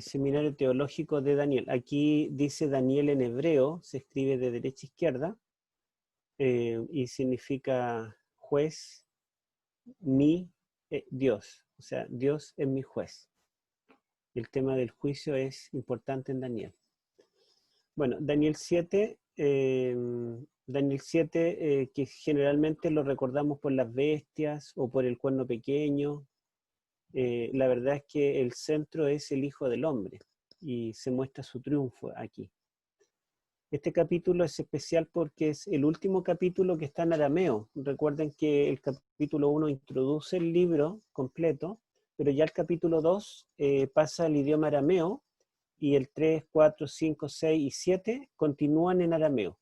Seminario Teológico de Daniel. Aquí dice Daniel en hebreo, se escribe de derecha a izquierda, y significa juez, Dios. O sea, Dios es mi juez. El tema del juicio es importante en Daniel. Bueno, Daniel 7, que generalmente lo recordamos por las bestias o por el cuerno pequeño. La verdad es que el centro es el Hijo del Hombre y se muestra su triunfo aquí. Este capítulo es especial porque es el último capítulo que está en arameo. Recuerden que el capítulo 1 introduce el libro completo, pero ya el capítulo 2 pasa al idioma arameo y el 3, 4, 5, 6 y 7 continúan en arameo.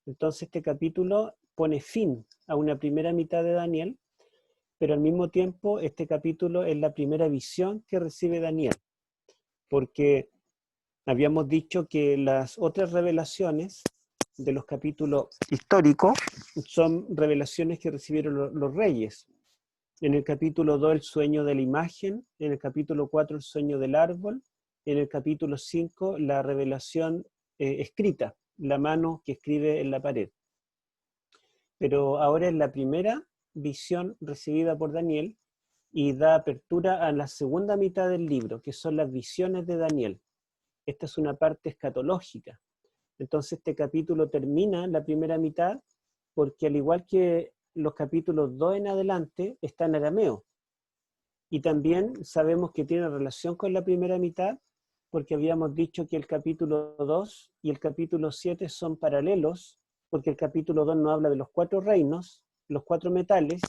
Entonces este capítulo pone fin a una primera mitad de Daniel, pero al mismo tiempo este capítulo es la primera visión que recibe Daniel, porque habíamos dicho que las otras revelaciones de los capítulos históricos son revelaciones que recibieron los reyes. En el capítulo 2 el sueño de la imagen, en el capítulo 4 el sueño del árbol, en el capítulo 5 la revelación escrita, la mano que escribe en la pared. Pero ahora es la primera visión recibida por Daniel y da apertura a la segunda mitad del libro, que son las visiones de Daniel. Esta es una parte escatológica. Entonces este capítulo termina la primera mitad porque al igual que los capítulos 2 en adelante está en arameo. Y también sabemos que tiene relación con la primera mitad porque habíamos dicho que el capítulo 2 y el capítulo 7 son paralelos, porque el capítulo 2 nos habla de los 4 reinos, los 4 metales,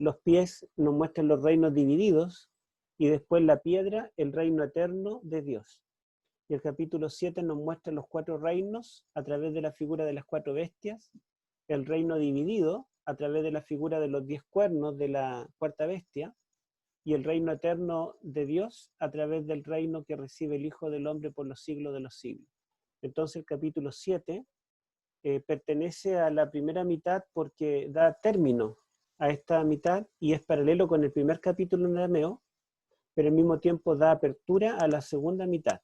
los pies nos muestran los reinos divididos, y después la piedra, el reino eterno de Dios. Y el capítulo 7 nos muestra los 4 reinos a través de la figura de las 4 bestias, el reino dividido a través de la figura de los 10 cuernos de la cuarta bestia, y el reino eterno de Dios a través del reino que recibe el Hijo del Hombre por los siglos de los siglos. Entonces el capítulo 7 pertenece a la primera mitad porque da término a esta mitad y es paralelo con el primer capítulo en arameo, pero al mismo tiempo da apertura a la segunda mitad.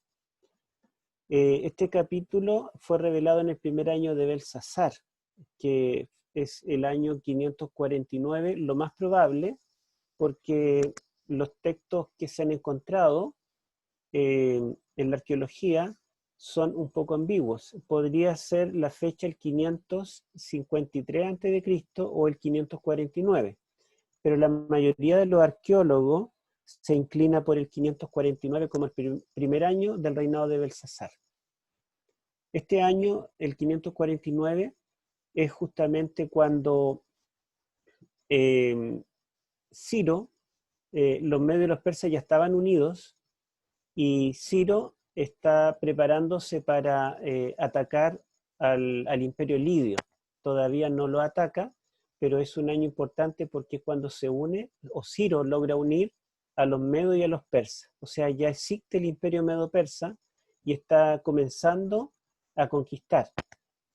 Este capítulo fue revelado en el primer año de Belsasar, que es el año 549, lo más probable, porque los textos que se han encontrado en la arqueología son un poco ambiguos. Podría ser la fecha el 553 a.C. o el 549, pero la mayoría de los arqueólogos se inclina por el 549 como el primer año del reinado de Belsasar. Este año, el 549, es justamente cuando Ciro, los medios de los persas ya estaban unidos y Ciro está preparándose para atacar al imperio lidio. Todavía no lo ataca, pero es un año importante porque es cuando se une, o Ciro logra unir a los medos y a los persas. O sea, ya existe el imperio medo-persa y está comenzando a conquistar.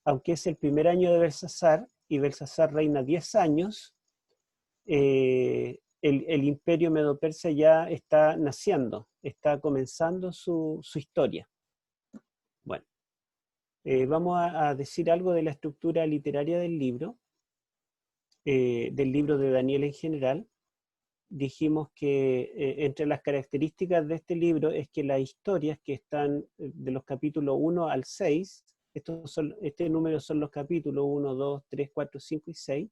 Aunque es el primer año de Belsasar, y Belsasar reina 10 años, el imperio medo-persa ya está naciendo, está comenzando su historia. Bueno, vamos a decir algo de la estructura literaria del libro de Daniel en general. Dijimos que entre las características de este libro es que las historias que están de los capítulos 1 al 6, este número son los capítulos 1, 2, 3, 4, 5 y 6,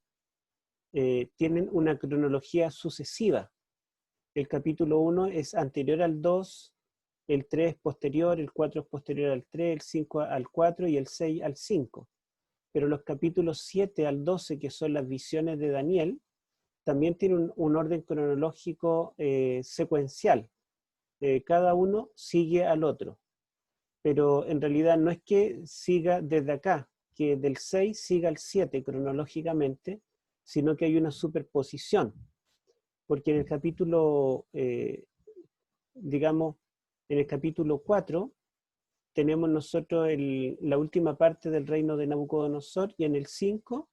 tienen una cronología sucesiva. El capítulo 1 es anterior al 2, el 3 es posterior, el 4 es posterior al 3, el 5 al 4 y el 6 al 5. Pero los capítulos 7 al 12, que son las visiones de Daniel, también tienen un orden cronológico secuencial. Cada uno sigue al otro. Pero en realidad no es que siga desde acá, que del 6 siga al 7 cronológicamente, sino que hay una superposición. Porque en el capítulo, digamos, en el capítulo 4, tenemos nosotros la última parte del reino de Nabucodonosor, y en el 5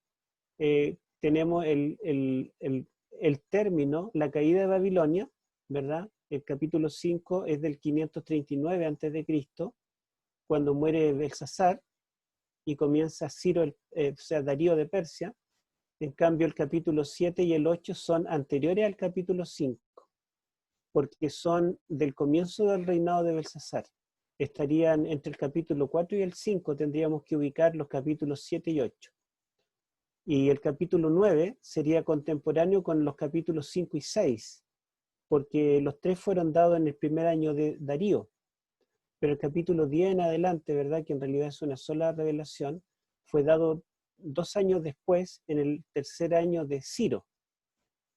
tenemos el término, la caída de Babilonia, ¿verdad? el capítulo 5 es del 539 a.C., cuando muere Belsasar y comienza Ciro, o sea, Darío de Persia. En cambio, el capítulo 7 y el 8 son anteriores al capítulo 5, porque son del comienzo del reinado de Belsasar. Estarían entre el capítulo 4 y el 5, tendríamos que ubicar los capítulos 7 y 8. Y el capítulo 9 sería contemporáneo con los capítulos 5 y 6, porque los tres fueron dados en el primer año de Darío. Pero el capítulo 10 en adelante, ¿verdad?, que en realidad es una sola revelación, fue dado 2 años después, en el tercer año de Ciro.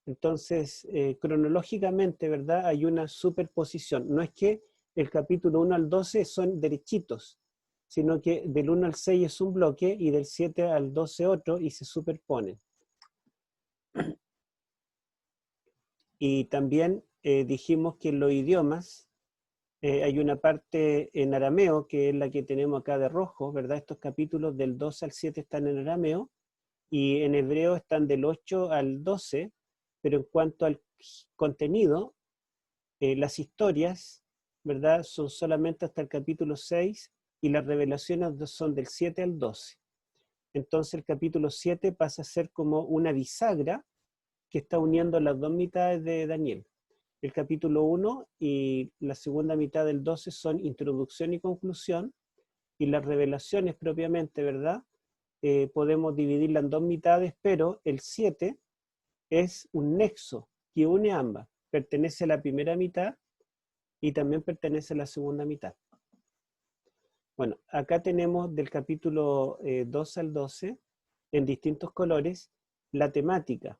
Entonces, cronológicamente, ¿verdad?, hay una superposición. No es que el capítulo 1 al 12 son derechitos, sino que del 1 al 6 es un bloque y del 7 al 12 otro, y se superponen. Y también dijimos que en los idiomas hay una parte en arameo, que es la que tenemos acá de rojo, ¿verdad? Estos capítulos del 12 al 7 están en arameo, y en hebreo están del 8 al 12, pero en cuanto al contenido, las historias, ¿verdad?, son solamente hasta el capítulo 6, y las revelaciones son del 7 al 12. Entonces el capítulo 7 pasa a ser como una bisagra que está uniendo las dos mitades de Daniel. El capítulo 1 y la segunda mitad del 12 son introducción y conclusión, y las revelaciones propiamente, ¿verdad?, podemos dividirla en dos mitades, pero el 7 es un nexo que une ambas. Pertenece a la primera mitad y también pertenece a la segunda mitad. Bueno, acá tenemos del capítulo 2 al 12, en distintos colores, la temática.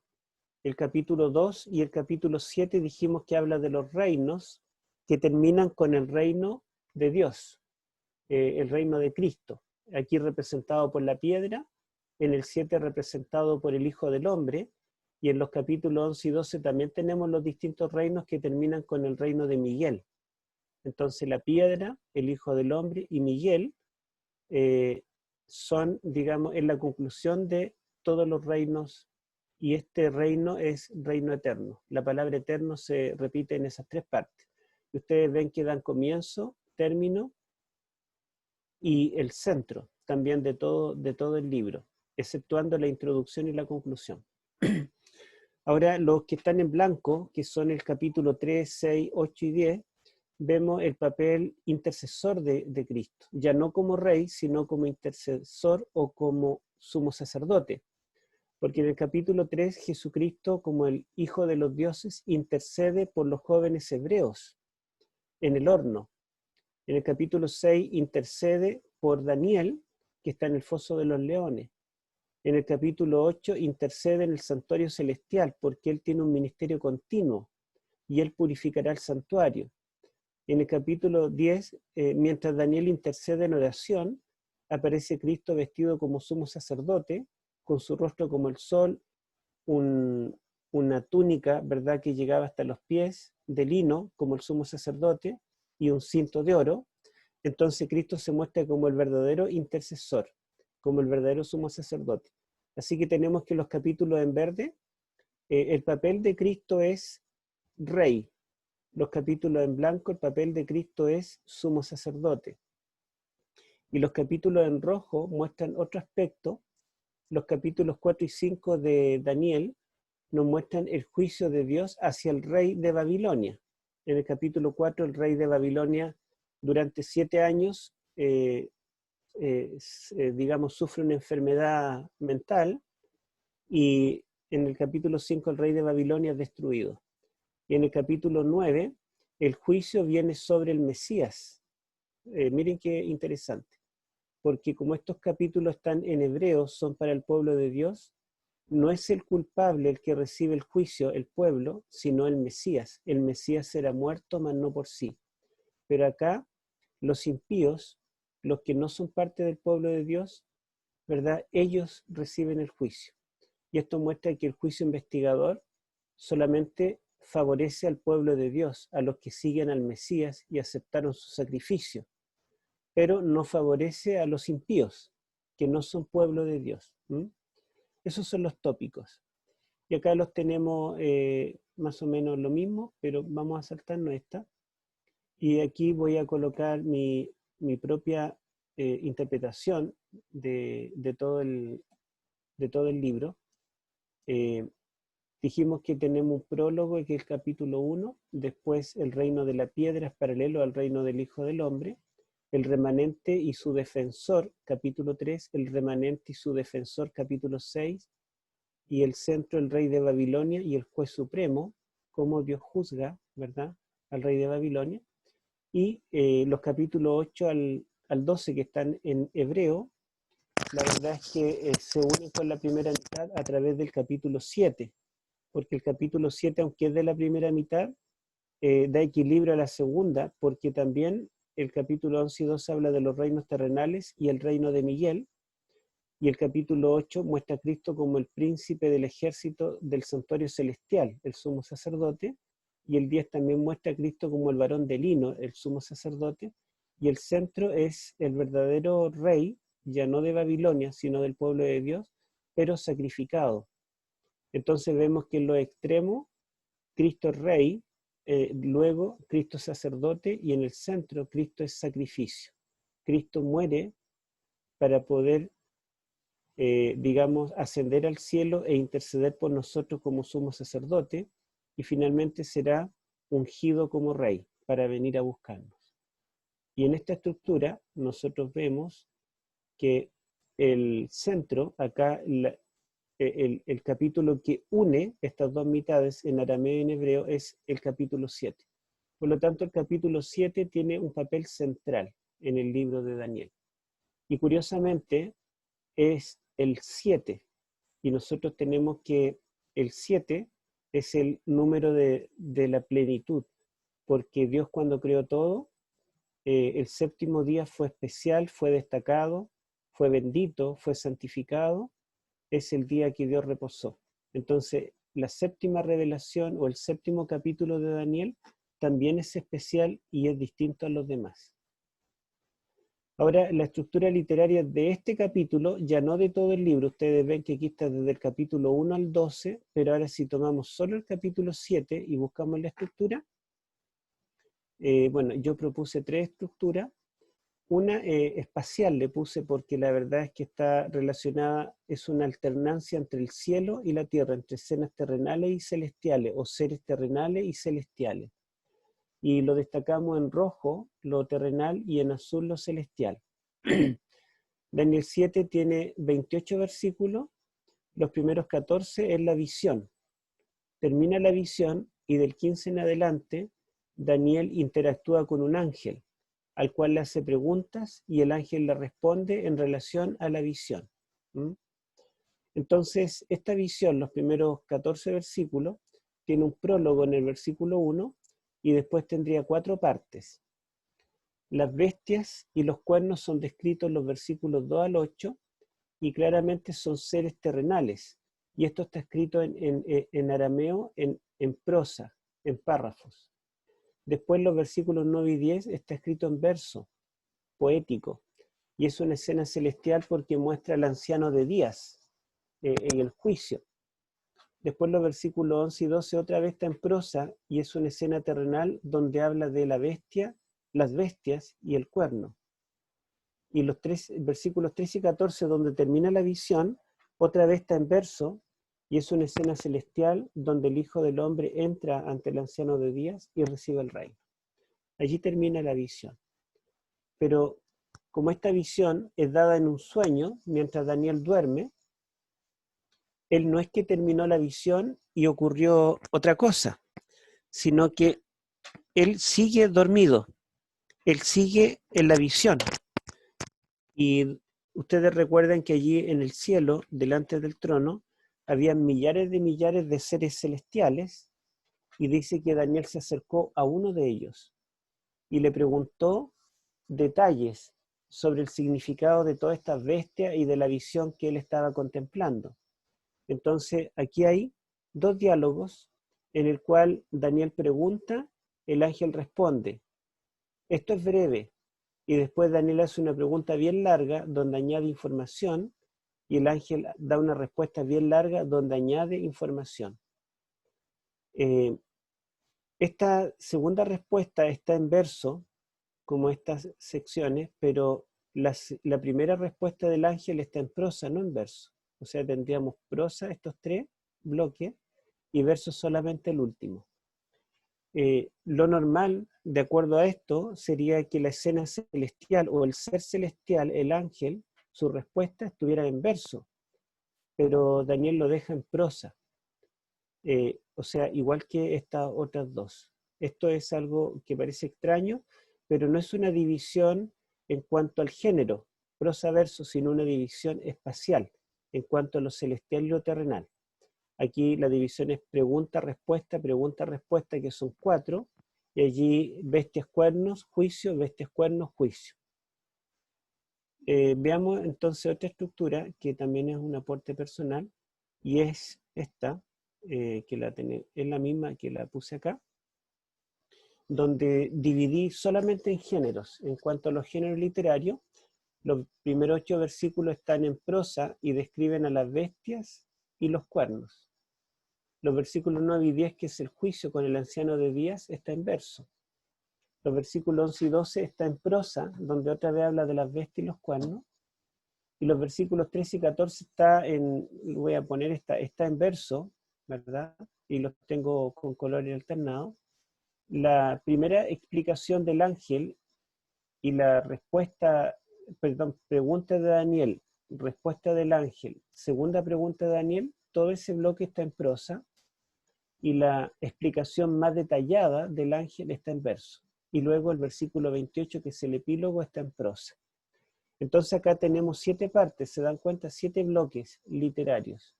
El capítulo 2 y el capítulo 7 dijimos que habla de los reinos que terminan con el reino de Dios, el reino de Cristo, aquí representado por la piedra, en el 7 representado por el Hijo del Hombre, y en los capítulos 11 y 12 también tenemos los distintos reinos que terminan con el reino de Miguel. Entonces la piedra, el Hijo del Hombre y Miguel son, digamos, en la conclusión de todos los reinos, y este reino es reino eterno. La palabra eterno se repite en esas tres partes. Y ustedes ven que dan comienzo, término y el centro también de todo el libro, exceptuando la introducción y la conclusión. Ahora, los que están en blanco, que son el capítulo 3, 6, 8 y 10, vemos el papel intercesor de Cristo, ya no como rey, sino como intercesor o como sumo sacerdote. Porque en el capítulo 3, Jesucristo, como el Hijo de los dioses, intercede por los jóvenes hebreos en el horno. En el capítulo 6 intercede por Daniel, que está en el foso de los leones. En el capítulo 8 intercede en el santuario celestial, porque él tiene un ministerio continuo y él purificará el santuario. En el capítulo 10, mientras Daniel intercede en oración, aparece Cristo vestido como sumo sacerdote, con su rostro como el sol, una túnica, ¿verdad?, que llegaba hasta los pies, de lino, como el sumo sacerdote, y un cinto de oro. Entonces Cristo se muestra como el verdadero intercesor, como el verdadero sumo sacerdote. Así que tenemos que los capítulos en verde, el papel de Cristo es rey. Los capítulos en blanco, el papel de Cristo es sumo sacerdote. Y los capítulos en rojo muestran otro aspecto. Los capítulos 4 y 5 de Daniel nos muestran el juicio de Dios hacia el rey de Babilonia. En el capítulo 4, el rey de Babilonia durante 7 años, digamos, sufre una enfermedad mental, y en el capítulo 5 el rey de Babilonia es destruido. Y en el capítulo 9 el juicio viene sobre el Mesías. Miren qué interesante, porque como estos capítulos están en hebreo, son para el pueblo de Dios, no es el culpable el que recibe el juicio, el pueblo, sino el Mesías. El Mesías será muerto, mas no por sí. Pero acá los impíos, los que no son parte del pueblo de Dios, ¿verdad?, ellos reciben el juicio. Y esto muestra que el juicio investigador solamente favorece al pueblo de Dios, a los que siguen al Mesías y aceptaron su sacrificio, pero no favorece a los impíos, que no son pueblo de Dios. Esos son los tópicos. Y acá los tenemos más o menos lo mismo, pero vamos a saltarnos esta. Y aquí voy a colocar mi propia interpretación de todo el libro. Dijimos que tenemos un prólogo, que es el capítulo 1, después el reino de la piedra es paralelo al reino del Hijo del Hombre, el remanente y su defensor, capítulo 3, el remanente y su defensor, capítulo 6, y el centro, el rey de Babilonia y el juez supremo, cómo Dios juzga, ¿verdad?, al rey de Babilonia, y los capítulos 8 al 12 que están en hebreo, la verdad es que se unen con la primera mitad a través del capítulo 7, porque el capítulo 7, aunque es de la primera mitad, da equilibrio a la segunda, porque también el capítulo 11 y 12 habla de los reinos terrenales y el reino de Miguel, y el capítulo 8 muestra a Cristo como el príncipe del ejército del santuario celestial, el sumo sacerdote, y el 10 también muestra a Cristo como el varón de lino, el sumo sacerdote, y el centro es el verdadero rey, ya no de Babilonia, sino del pueblo de Dios, pero sacrificado. Entonces vemos que en los extremos, Cristo es rey, luego Cristo es sacerdote, y en el centro Cristo es sacrificio. Cristo muere para poder, digamos, ascender al cielo e interceder por nosotros como sumo sacerdote, y finalmente será ungido como rey para venir a buscarnos. Y en esta estructura nosotros vemos que el centro, acá el capítulo que une estas dos mitades en arameo y en hebreo es el capítulo 7. Por lo tanto, el capítulo 7 tiene un papel central en el libro de Daniel. Y curiosamente es el 7. Y nosotros tenemos que el 7 es el número de la plenitud, porque Dios cuando creó todo, el séptimo día fue especial, fue destacado, fue bendito, fue santificado, es el día que Dios reposó. Entonces, la séptima revelación o el séptimo capítulo de Daniel también es especial y es distinto a los demás. Ahora, la estructura literaria de este capítulo, ya no de todo el libro, ustedes ven que aquí está desde el capítulo 1 al 12, pero ahora si tomamos solo el capítulo 7 y buscamos la estructura, bueno, yo propuse 3 estructuras. Una espacial le puse porque la verdad es que está relacionada, es una alternancia entre el cielo y la tierra, entre escenas terrenales y celestiales, o seres terrenales y celestiales. Y lo destacamos en rojo, lo terrenal, y en azul, lo celestial. Daniel 7 tiene 28 versículos, los primeros 14 es la visión. Termina la visión y del 15 en adelante, Daniel interactúa con un ángel, al cual le hace preguntas y el ángel le responde en relación a la visión. Entonces, esta visión, los primeros 14 versículos, tiene un prólogo en el versículo 1 y después tendría 4 partes. Las bestias y los cuernos son descritos en los versículos 2 al 8 y claramente son seres terrenales. Y esto está escrito en arameo, en prosa, en párrafos. Después los versículos 9 y 10 está escrito en verso, poético, y es una escena celestial porque muestra al anciano de días en el juicio. Después los versículos 11 y 12 otra vez está en prosa y es una escena terrenal donde habla de la bestia, las bestias y el cuerno. Y los versículos 13 y 14 donde termina la visión, otra vez está en verso y es una escena celestial donde el Hijo del Hombre entra ante el anciano de días y recibe el reino. Allí termina la visión. Pero como esta visión es dada en un sueño, mientras Daniel duerme, él no es que terminó la visión y ocurrió otra cosa, sino que él sigue dormido, él sigue en la visión. Y ustedes recuerdan que allí en el cielo, delante del trono, había millares de seres celestiales, y dice que Daniel se acercó a uno de ellos y le preguntó detalles sobre el significado de todas estas bestias y de la visión que él estaba contemplando. Entonces, aquí hay 2 diálogos en el cual Daniel pregunta, el ángel responde. Esto es breve, y después Daniel hace una pregunta bien larga donde añade información, y el ángel da una respuesta bien larga donde añade información. Esta segunda respuesta está en verso, como estas secciones, pero la primera respuesta del ángel está en prosa, no en verso. O sea, tendríamos prosa, estos tres bloques, y verso solamente el último. Lo normal, de acuerdo a esto, sería que la escena celestial o el ser celestial, el ángel, su respuesta estuviera en verso, pero Daniel lo deja en prosa. O sea, igual que estas otras dos. Esto es algo que parece extraño, pero no es una división en cuanto al género, prosa-verso, sino una división espacial, en cuanto a lo celestial y lo terrenal. Aquí la división es pregunta-respuesta, que son 4, y allí bestias, cuernos, juicio, bestias, cuernos, juicio. Veamos entonces otra estructura que también es un aporte personal, y es esta, que es la misma que la puse acá, donde dividí solamente en géneros. En cuanto a los géneros literarios, los primeros 8 versículos están en prosa y describen a las bestias y los cuernos. Los versículos 9 y 10, que es el juicio con el anciano de días, está en verso. Los versículos 11 y 12 está en prosa, donde otra vez habla de las bestias y los cuernos. Y los versículos 13 y 14 está en verso, ¿verdad? Y los tengo con colores alternados. La primera explicación del ángel y la pregunta de Daniel, respuesta del ángel, segunda pregunta de Daniel, todo ese bloque está en prosa, y la explicación más detallada del ángel está en verso. Y luego el versículo 28, que es el epílogo, está en prosa. Entonces acá tenemos 7 partes, se dan cuenta, 7 bloques literarios,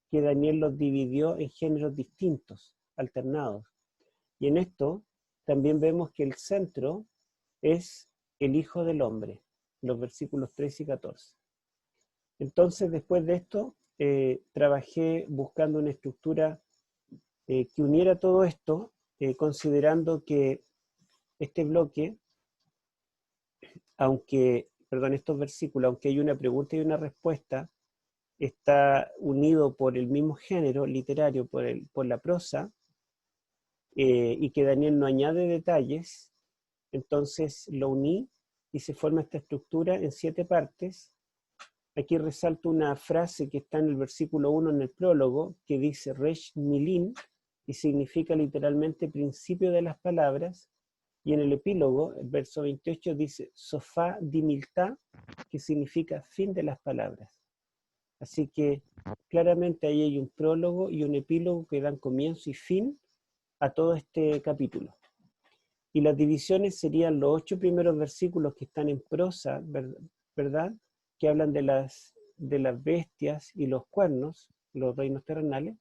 que Daniel los dividió en géneros distintos, alternados. Y en esto también vemos que el centro es el Hijo del Hombre, los versículos 13 y 14. Entonces, después de esto, trabajé buscando una estructura que uniera todo esto, considerando que este bloque, estos versículos, aunque hay una pregunta y una respuesta, está unido por el mismo género literario, por la prosa, y que Daniel no añade detalles. Entonces lo uní y se forma esta estructura en 7 partes. Aquí resalto una frase que está en el versículo 1 en el prólogo, que dice Resh Milin, y significa literalmente principio de las palabras. Y en el epílogo, el verso 28, dice Sofá dimilta, que significa fin de las palabras. Así que claramente ahí hay un prólogo y un epílogo que dan comienzo y fin a todo este capítulo. Y las divisiones serían los 8 primeros versículos que están en prosa, ¿verdad? Que hablan de las bestias y los cuernos, los reinos terrenales.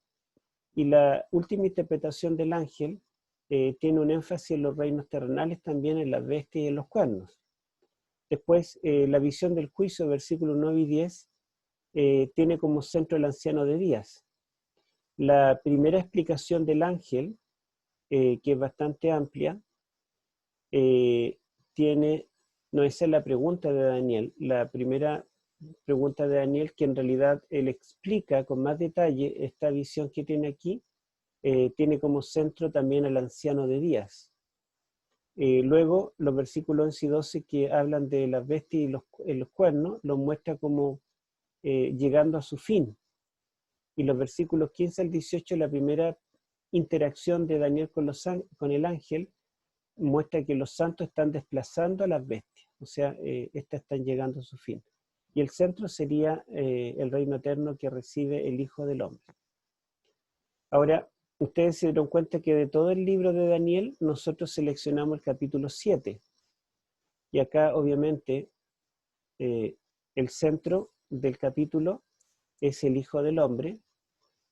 Y la última interpretación del ángel tiene un énfasis en los reinos terrenales, también en las bestias y en los cuernos. Después, la visión del juicio, versículos 9 y 10, tiene como centro el anciano de días. La primera explicación del ángel, que es bastante amplia, no, esa es la pregunta de Daniel. La primera pregunta de Daniel, que en realidad él explica con más detalle esta visión que tiene aquí, tiene como centro también al anciano de días. Luego, los versículos 11 y 12 que hablan de las bestias y los cuernos, los muestra como llegando a su fin. Y los versículos 15 al 18, la primera interacción de Daniel con el ángel, muestra que los santos están desplazando a las bestias, o sea, estas están llegando a su fin. Y el centro sería el reino eterno que recibe el Hijo del Hombre. Ahora, ustedes se dieron cuenta que de todo el libro de Daniel, nosotros seleccionamos el capítulo 7. Y acá, obviamente, el centro del capítulo es el Hijo del Hombre.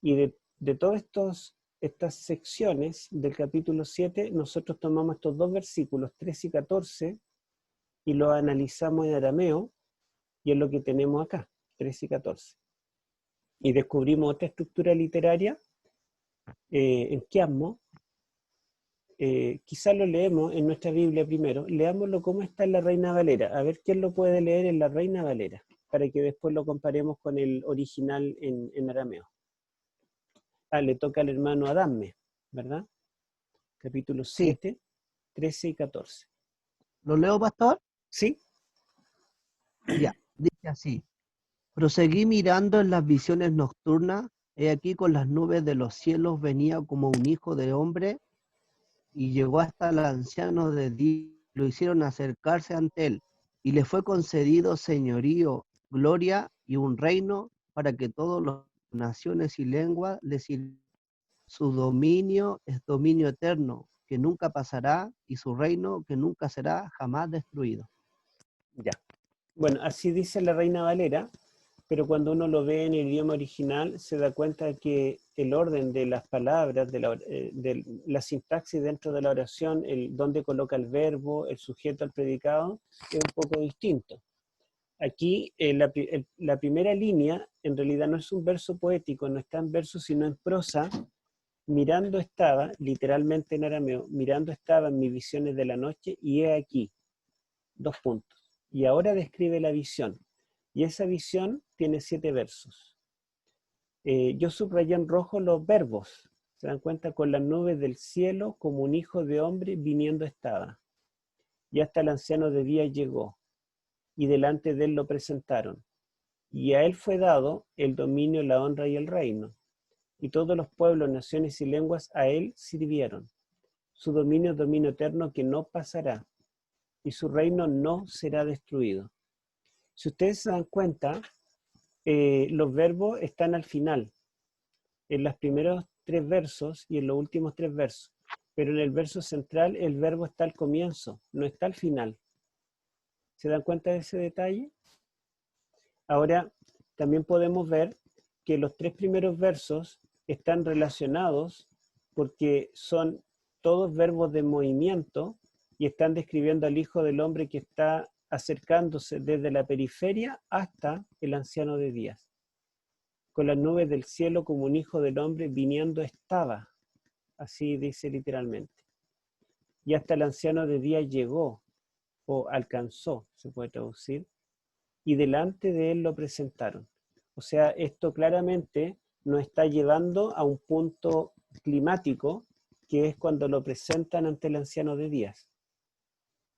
Y de todas estas secciones del capítulo 7, nosotros tomamos estos 2 versículos, 13 y 14, y los analizamos en arameo, y es lo que tenemos acá, 13 y 14. Y descubrimos otra estructura literaria en quiasmo. Quizás lo leemos en nuestra Biblia primero. Leámoslo cómo está en la Reina Valera. A ver quién lo puede leer en la Reina Valera, para que después lo comparemos con el original en arameo. Le toca al hermano Adame. ¿verdad? Capítulo Sí. 7, 13 y 14. ¿Lo leo, pastor? ¿Sí? Ya, dice así. Proseguí mirando en las visiones nocturnas, he aquí con las nubes de los cielos venía como un hijo de hombre, y llegó hasta el anciano de días, lo hicieron acercarse ante él, y le fue concedido señorío, gloria y un reino para que todas las naciones y lenguas le sirvan. Su dominio es dominio eterno, que nunca pasará, y su reino que nunca será jamás destruido. Ya. Bueno, así dice la Reina Valera, pero cuando uno lo ve en el idioma original se da cuenta que el orden de las palabras, de la sintaxis dentro de la oración, el dónde coloca el verbo, el sujeto al predicado, es un poco distinto. Aquí la primera línea en realidad no es un verso poético, no está en verso sino en prosa. Mirando estaba, literalmente en arameo, mirando estaba en mis visiones de la noche y he aquí, dos puntos. Y ahora describe la visión. Y esa visión tiene 7 versos. Yo subrayé en rojo los verbos. Se dan cuenta, con las nubes del cielo, como un hijo de hombre viniendo estaba. Y hasta el anciano de día llegó, y delante de él lo presentaron. Y a él fue dado el dominio, la honra y el reino. Y todos los pueblos, naciones y lenguas a él sirvieron. Su dominio es dominio eterno que no pasará, y su reino no será destruido. Si ustedes se dan cuenta, los verbos están al final, en los primeros 3 versos y en los últimos 3 versos. Pero en el verso central el verbo está al comienzo, no está al final. ¿Se dan cuenta de ese detalle? Ahora, también podemos ver que los 3 primeros versos están relacionados porque son todos verbos de movimiento y están describiendo al Hijo del Hombre que está acercándose desde la periferia hasta el anciano de días. Con las nubes del cielo como un hijo del hombre viniendo estaba, así dice literalmente. Y hasta el anciano de día llegó, o alcanzó, se puede traducir, y delante de él lo presentaron. O sea, esto claramente nos está llevando a un punto climático, que es cuando lo presentan ante el anciano de días.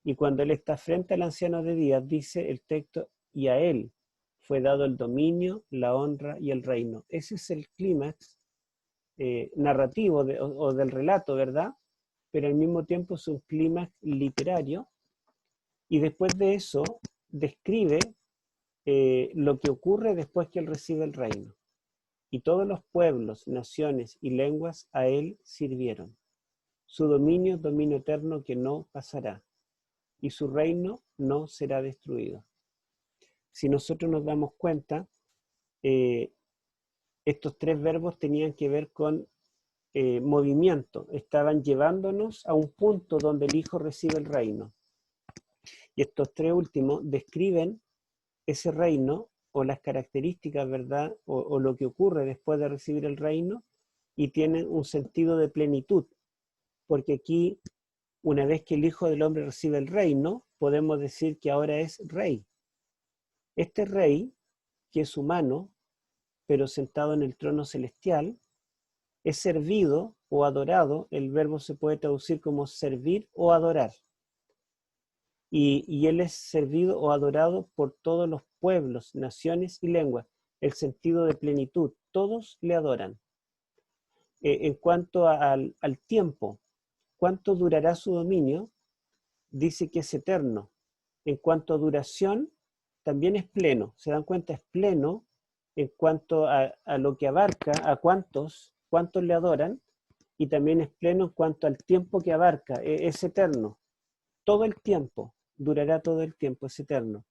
Y cuando él está frente al anciano de días, dice el texto, y a él fue dado el dominio, la honra y el reino. Ese es el clímax narrativo o del relato, ¿verdad? Pero al mismo tiempo es un clímax literario, y después de eso describe lo que ocurre después que él recibe el reino. Y todos los pueblos, naciones y lenguas a él sirvieron. Su dominio es dominio eterno que no pasará, y su reino no será destruido. Si nosotros nos damos cuenta, eh, estos 3 verbos tenían que ver con movimiento, estaban llevándonos a un punto donde el Hijo recibe el reino. Y estos 3 últimos describen ese reino o las características, ¿verdad? O lo que ocurre después de recibir el reino, y tienen un sentido de plenitud, porque aquí, una vez que el Hijo del Hombre recibe el reino, podemos decir que ahora es rey. Este rey, que es humano, pero sentado en el trono celestial, es servido o adorado. El verbo se puede traducir como servir o adorar. Y él es servido o adorado por todos los pueblos, naciones y lenguas. El sentido de plenitud, todos le adoran. En cuanto al tiempo, ¿cuánto durará su dominio? Dice que es eterno. En cuanto a duración, también es pleno. ¿Se dan cuenta? Es pleno en cuanto a lo que abarca, a cuántos le adoran, y también es pleno en cuanto al tiempo que abarca. Es eterno. Todo el tiempo, durará todo el tiempo, es eterno.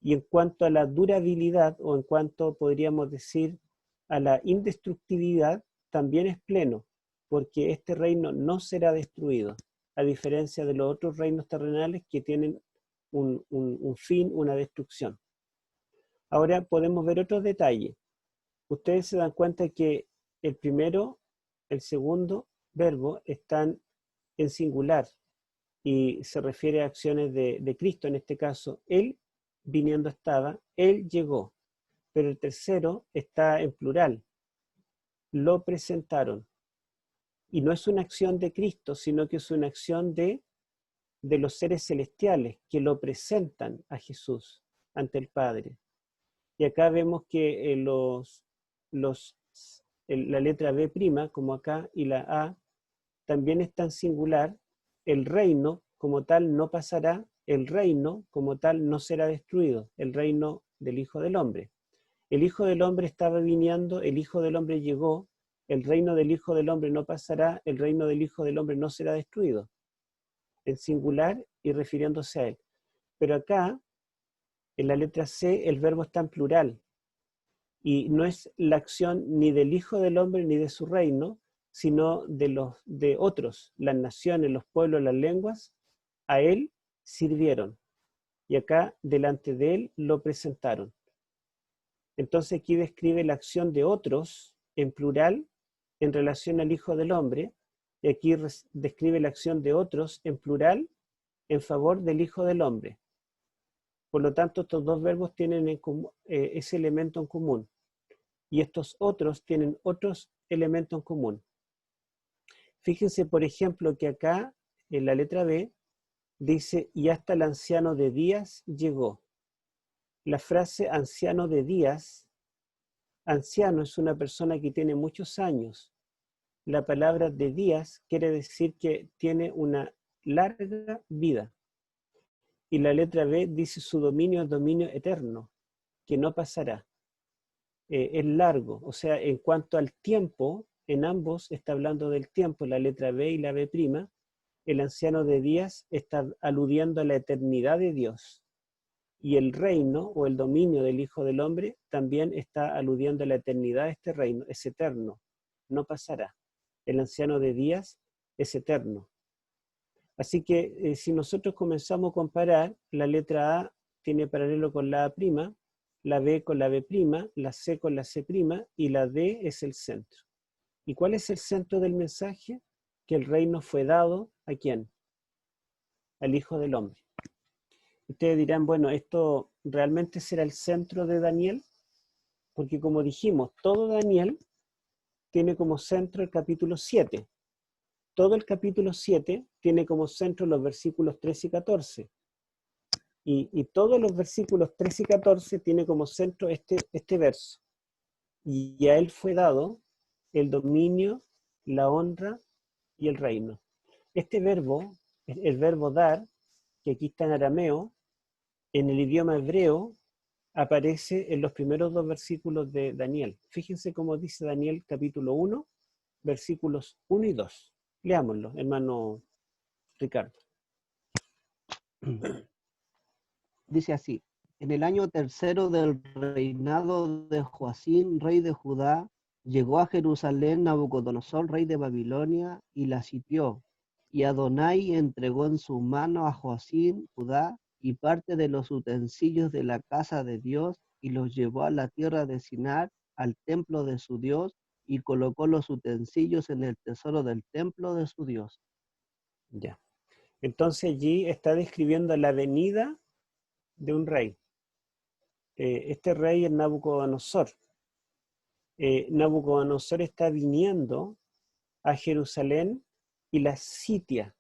Y en cuanto a la durabilidad, o en cuanto podríamos decir a la indestructibilidad, también es pleno, porque este reino no será destruido, a diferencia de los otros reinos terrenales que tienen un fin, una destrucción. Ahora podemos ver otros detalles. Ustedes se dan cuenta que el primero, el segundo verbo están en singular, y se refiere a acciones de Cristo, en este caso, Él viniendo estaba, Él llegó. Pero el tercero está en plural, lo presentaron. Y no es una acción de Cristo, sino que es una acción de los seres celestiales que lo presentan a Jesús ante el Padre. Y acá vemos que la letra B', como acá, y la A, también es tan singular. El reino como tal no pasará, el reino como tal no será destruido, el reino del Hijo del Hombre. El Hijo del Hombre estaba viniendo, el Hijo del Hombre llegó, el reino del Hijo del Hombre no pasará, el reino del Hijo del Hombre no será destruido. En singular y refiriéndose a él. Pero acá, en la letra C, el verbo está en plural. Y no es la acción ni del Hijo del Hombre ni de su reino, sino de otros, las naciones, los pueblos, las lenguas, a él sirvieron. Y acá, delante de él, lo presentaron. Entonces aquí describe la acción de otros, en plural, en relación al Hijo del Hombre, y aquí describe la acción de otros, en plural, en favor del Hijo del Hombre. Por lo tanto, estos dos verbos tienen ese elemento en común. Y estos otros tienen otros elementos en común. Fíjense, por ejemplo, que acá, en la letra B, dice, y hasta el anciano de días llegó. La frase anciano de días, anciano es una persona que tiene muchos años. La palabra de días quiere decir que tiene una larga vida. Y la letra B dice su dominio es dominio eterno, que no pasará. Es largo, o sea, en cuanto al tiempo, en ambos está hablando del tiempo, la letra B y la B', el anciano de días está aludiendo a la eternidad de Dios. Y el reino o el dominio del Hijo del Hombre también está aludiendo a la eternidad de este reino, es eterno, no pasará. El anciano de días es eterno. Así que si nosotros comenzamos a comparar, la letra A tiene paralelo con la A', la B con la B', la C con la C', y la D es el centro. ¿Y cuál es el centro del mensaje? Que el reino fue dado ¿a quién? Al Hijo del Hombre. Ustedes dirán, bueno, ¿esto realmente será el centro de Daniel? Porque como dijimos, todo Daniel tiene como centro el capítulo 7. Todo el capítulo 7 tiene como centro los versículos 13 y 14. Y todos los versículos 13 y 14 tiene como centro este verso. Y a él fue dado el dominio, la honra y el reino. Este verbo, el verbo dar, que aquí está en arameo, en el idioma hebreo, aparece en los primeros dos versículos de Daniel. Fíjense cómo dice Daniel capítulo 1, versículos 1 y 2. Leámoslo, hermano Ricardo. Dice así: en el año tercero del reinado de Joacim, rey de Judá, llegó a Jerusalén Nabucodonosor, rey de Babilonia, y la sitió. Y Adonai entregó en su mano a Joacim, Judá, y parte de los utensilios de la casa de Dios, y los llevó a la tierra de Sinar, al templo de su Dios, y colocó los utensilios en el tesoro del templo de su Dios. Ya. Entonces allí está describiendo la venida de un rey. Este rey es Nabucodonosor. Nabucodonosor está viniendo a Jerusalén y la sitia.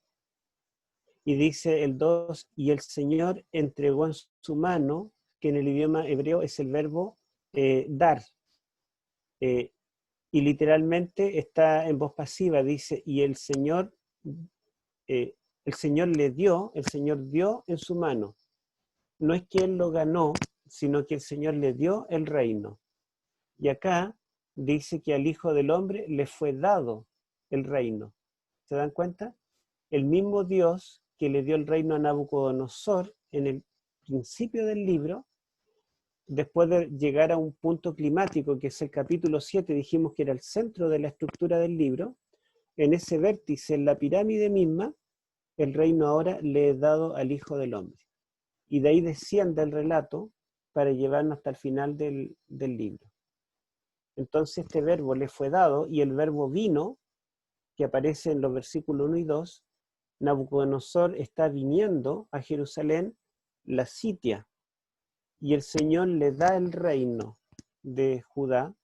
Y dice el 2, y el Señor entregó en su mano, que en el idioma hebreo es el verbo dar. Y literalmente está en voz pasiva, dice, y el Señor le dio, el Señor dio en su mano. No es que él lo ganó, sino que el Señor le dio el reino. Y acá dice que al Hijo del Hombre le fue dado el reino. ¿Se dan cuenta? El mismo Dios que le dio el reino a Nabucodonosor en el principio del libro, después de llegar a un punto climático, que es el capítulo 7, dijimos que era el centro de la estructura del libro, en ese vértice, en la pirámide misma, el reino ahora le es dado al Hijo del Hombre. Y de ahí desciende el relato para llevarnos hasta el final del libro. Entonces este verbo le fue dado, y el verbo vino, que aparece en los versículos 1 y 2, Nabucodonosor está viniendo a Jerusalén, la sitia, y el Señor le da el reino de Judá,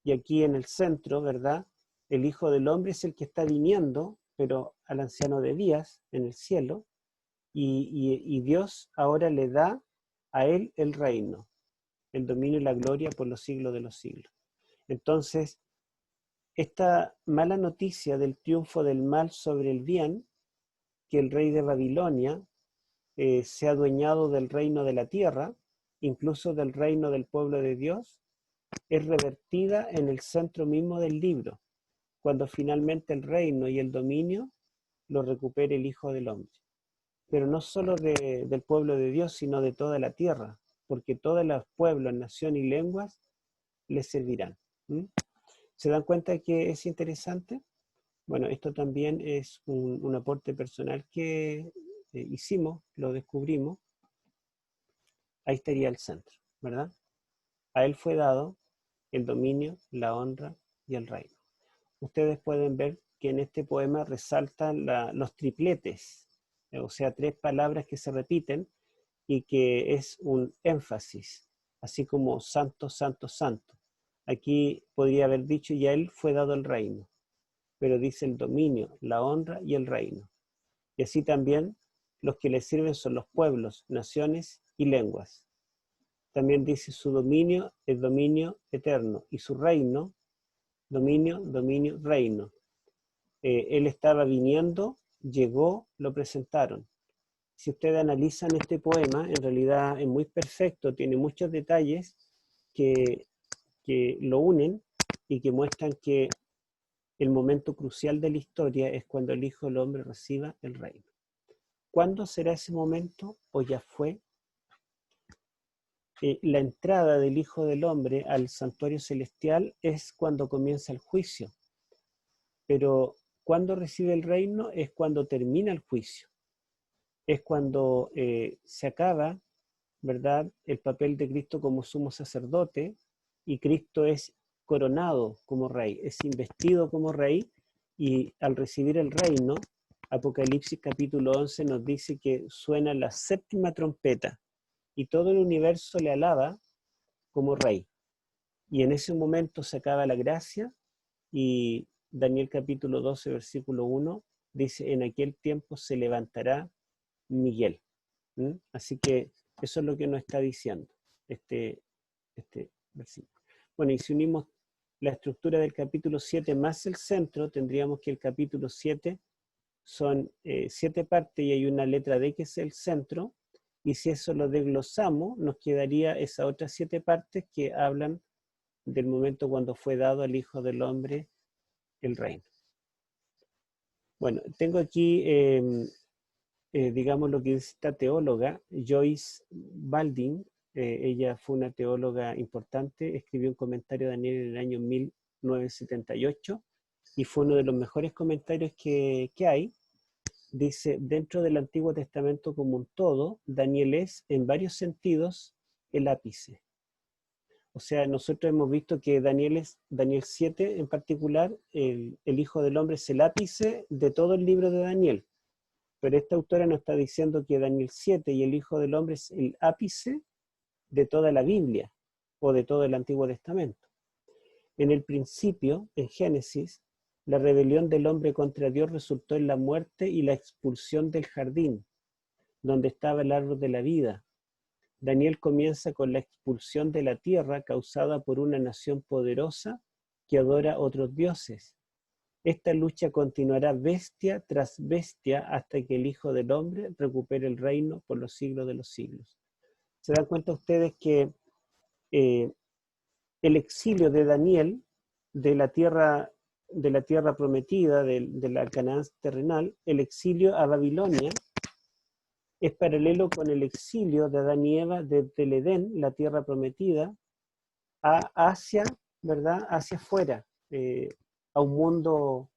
y aquí en el centro, ¿verdad? el Hijo del Hombre es el que está viniendo, pero al anciano de días en el cielo, y Dios ahora le da a él el reino, el dominio y la gloria por los siglos de los siglos. Entonces, esta mala noticia del triunfo del mal sobre el bien, que el rey de Babilonia se ha adueñado del reino de la tierra, incluso del reino del pueblo de Dios, es revertida en el centro mismo del libro, cuando finalmente el reino y el dominio lo recupere el Hijo del Hombre. Pero no solo del pueblo de Dios, sino de toda la tierra, porque todos los pueblos, naciones y lenguas le servirán. ¿Se dan cuenta que es interesante? Bueno, esto también es un aporte personal que hicimos, lo descubrimos. Ahí estaría el centro, ¿verdad? A él fue dado el dominio, la honra y el reino. Ustedes pueden ver que en este poema resaltan los tripletes, o sea, 3 palabras que se repiten y que es un énfasis, así como santo, santo, santo. Aquí podría haber dicho, y a él fue dado el reino, pero dice el dominio, la honra y el reino. Y así también los que le sirven son los pueblos, naciones y lenguas. También dice su dominio, el dominio eterno, y su reino, dominio, dominio, reino. Él estaba viniendo, llegó, lo presentaron. Si ustedes analizan este poema, en realidad es muy perfecto, tiene muchos detalles que lo unen y que muestran que el momento crucial de la historia es cuando el Hijo del Hombre reciba el reino. ¿Cuándo será ese momento? ¿O ya fue? La entrada del Hijo del Hombre al santuario celestial es cuando comienza el juicio. Pero cuando recibe el reino es cuando termina el juicio. Es cuando se acaba, ¿verdad?, el papel de Cristo como sumo sacerdote y Cristo es coronado como rey, es investido como rey, y al recibir el reino, Apocalipsis capítulo 11 nos dice que suena la 7ª trompeta y todo el universo le alaba como rey. Y en ese momento se acaba la gracia y Daniel capítulo 12 versículo 1 dice, en aquel tiempo se levantará Miguel. Así que eso es lo que nos está diciendo este versículo. Bueno, y si unimos la estructura del capítulo 7 más el centro, tendríamos que el capítulo 7 son 7 partes y hay una letra D que es el centro, y si eso lo desglosamos, nos quedaría esas otras 7 partes que hablan del momento cuando fue dado al Hijo del Hombre el reino. Bueno, tengo aquí, digamos, lo que dice esta teóloga, Joyce Baldwin. Ella fue una teóloga importante, escribió un comentario de Daniel en el año 1978 y fue uno de los mejores comentarios que hay. Dice, dentro del Antiguo Testamento como un todo, Daniel es, en varios sentidos, el ápice. O sea, nosotros hemos visto que Daniel 7 en particular, el Hijo del Hombre es el ápice de todo el libro de Daniel. Pero esta autora nos está diciendo que Daniel 7 y el Hijo del Hombre es el ápice de toda la Biblia o de todo el Antiguo Testamento. En el principio, en Génesis, la rebelión del hombre contra Dios resultó en la muerte y la expulsión del jardín, donde estaba el árbol de la vida. Daniel comienza con la expulsión de la tierra causada por una nación poderosa que adora otros dioses. Esta lucha continuará bestia tras bestia hasta que el Hijo del Hombre recupere el reino por los siglos de los siglos. ¿Se dan cuenta ustedes que el exilio de Daniel de la tierra prometida, de la Canaán terrenal, el exilio a Babilonia, es paralelo con el exilio de Adán y Eva desde el Edén, la tierra prometida, hacia, ¿verdad?, hacia afuera, a un mundo,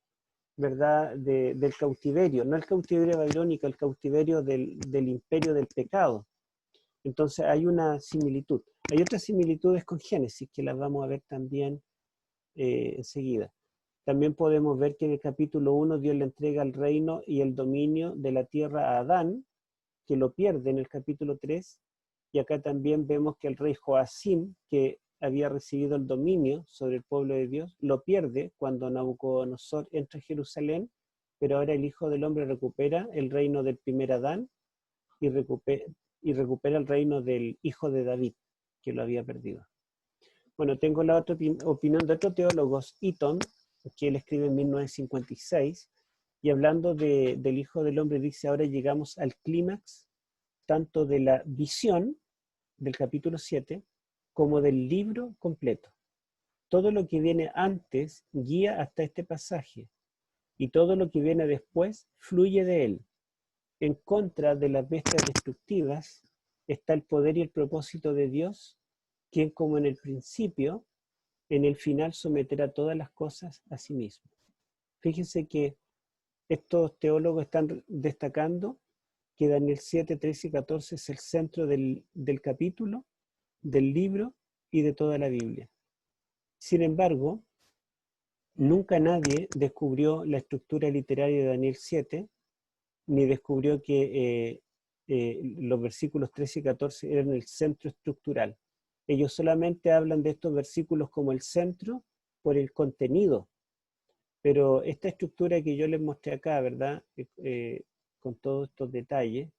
¿verdad?, del cautiverio, no el cautiverio babilónico, el cautiverio del imperio del pecado. Entonces hay una similitud. Hay otras similitudes con Génesis que las vamos a ver también enseguida. También podemos ver que en el capítulo 1 Dios le entrega el reino y el dominio de la tierra a Adán, que lo pierde en el capítulo 3, y acá también vemos que el rey Joacim, que había recibido el dominio sobre el pueblo de Dios, lo pierde cuando Nabucodonosor entra a Jerusalén, pero ahora el Hijo del Hombre recupera el reino del primer Adán y recupera el reino del Hijo de David, que lo había perdido. Bueno, tengo la otra opinión de otro teólogo, Eaton, que él escribe en 1956, y hablando del Hijo del Hombre dice, ahora llegamos al clímax tanto de la visión del capítulo 7 como del libro completo. Todo lo que viene antes guía hasta este pasaje y todo lo que viene después fluye de él. En contra de las bestias destructivas está el poder y el propósito de Dios, quien como en el principio, en el final someterá todas las cosas a sí mismo. Fíjense que estos teólogos están destacando que Daniel 7, 13 y 14 es el centro del capítulo, del libro y de toda la Biblia. Sin embargo, nunca nadie descubrió la estructura literaria de Daniel 7, ni descubrió que los versículos 13 y 14 eran el centro estructural. Ellos solamente hablan de estos versículos como el centro por el contenido. Pero esta estructura que yo les mostré acá, ¿verdad? Con todos estos detalles,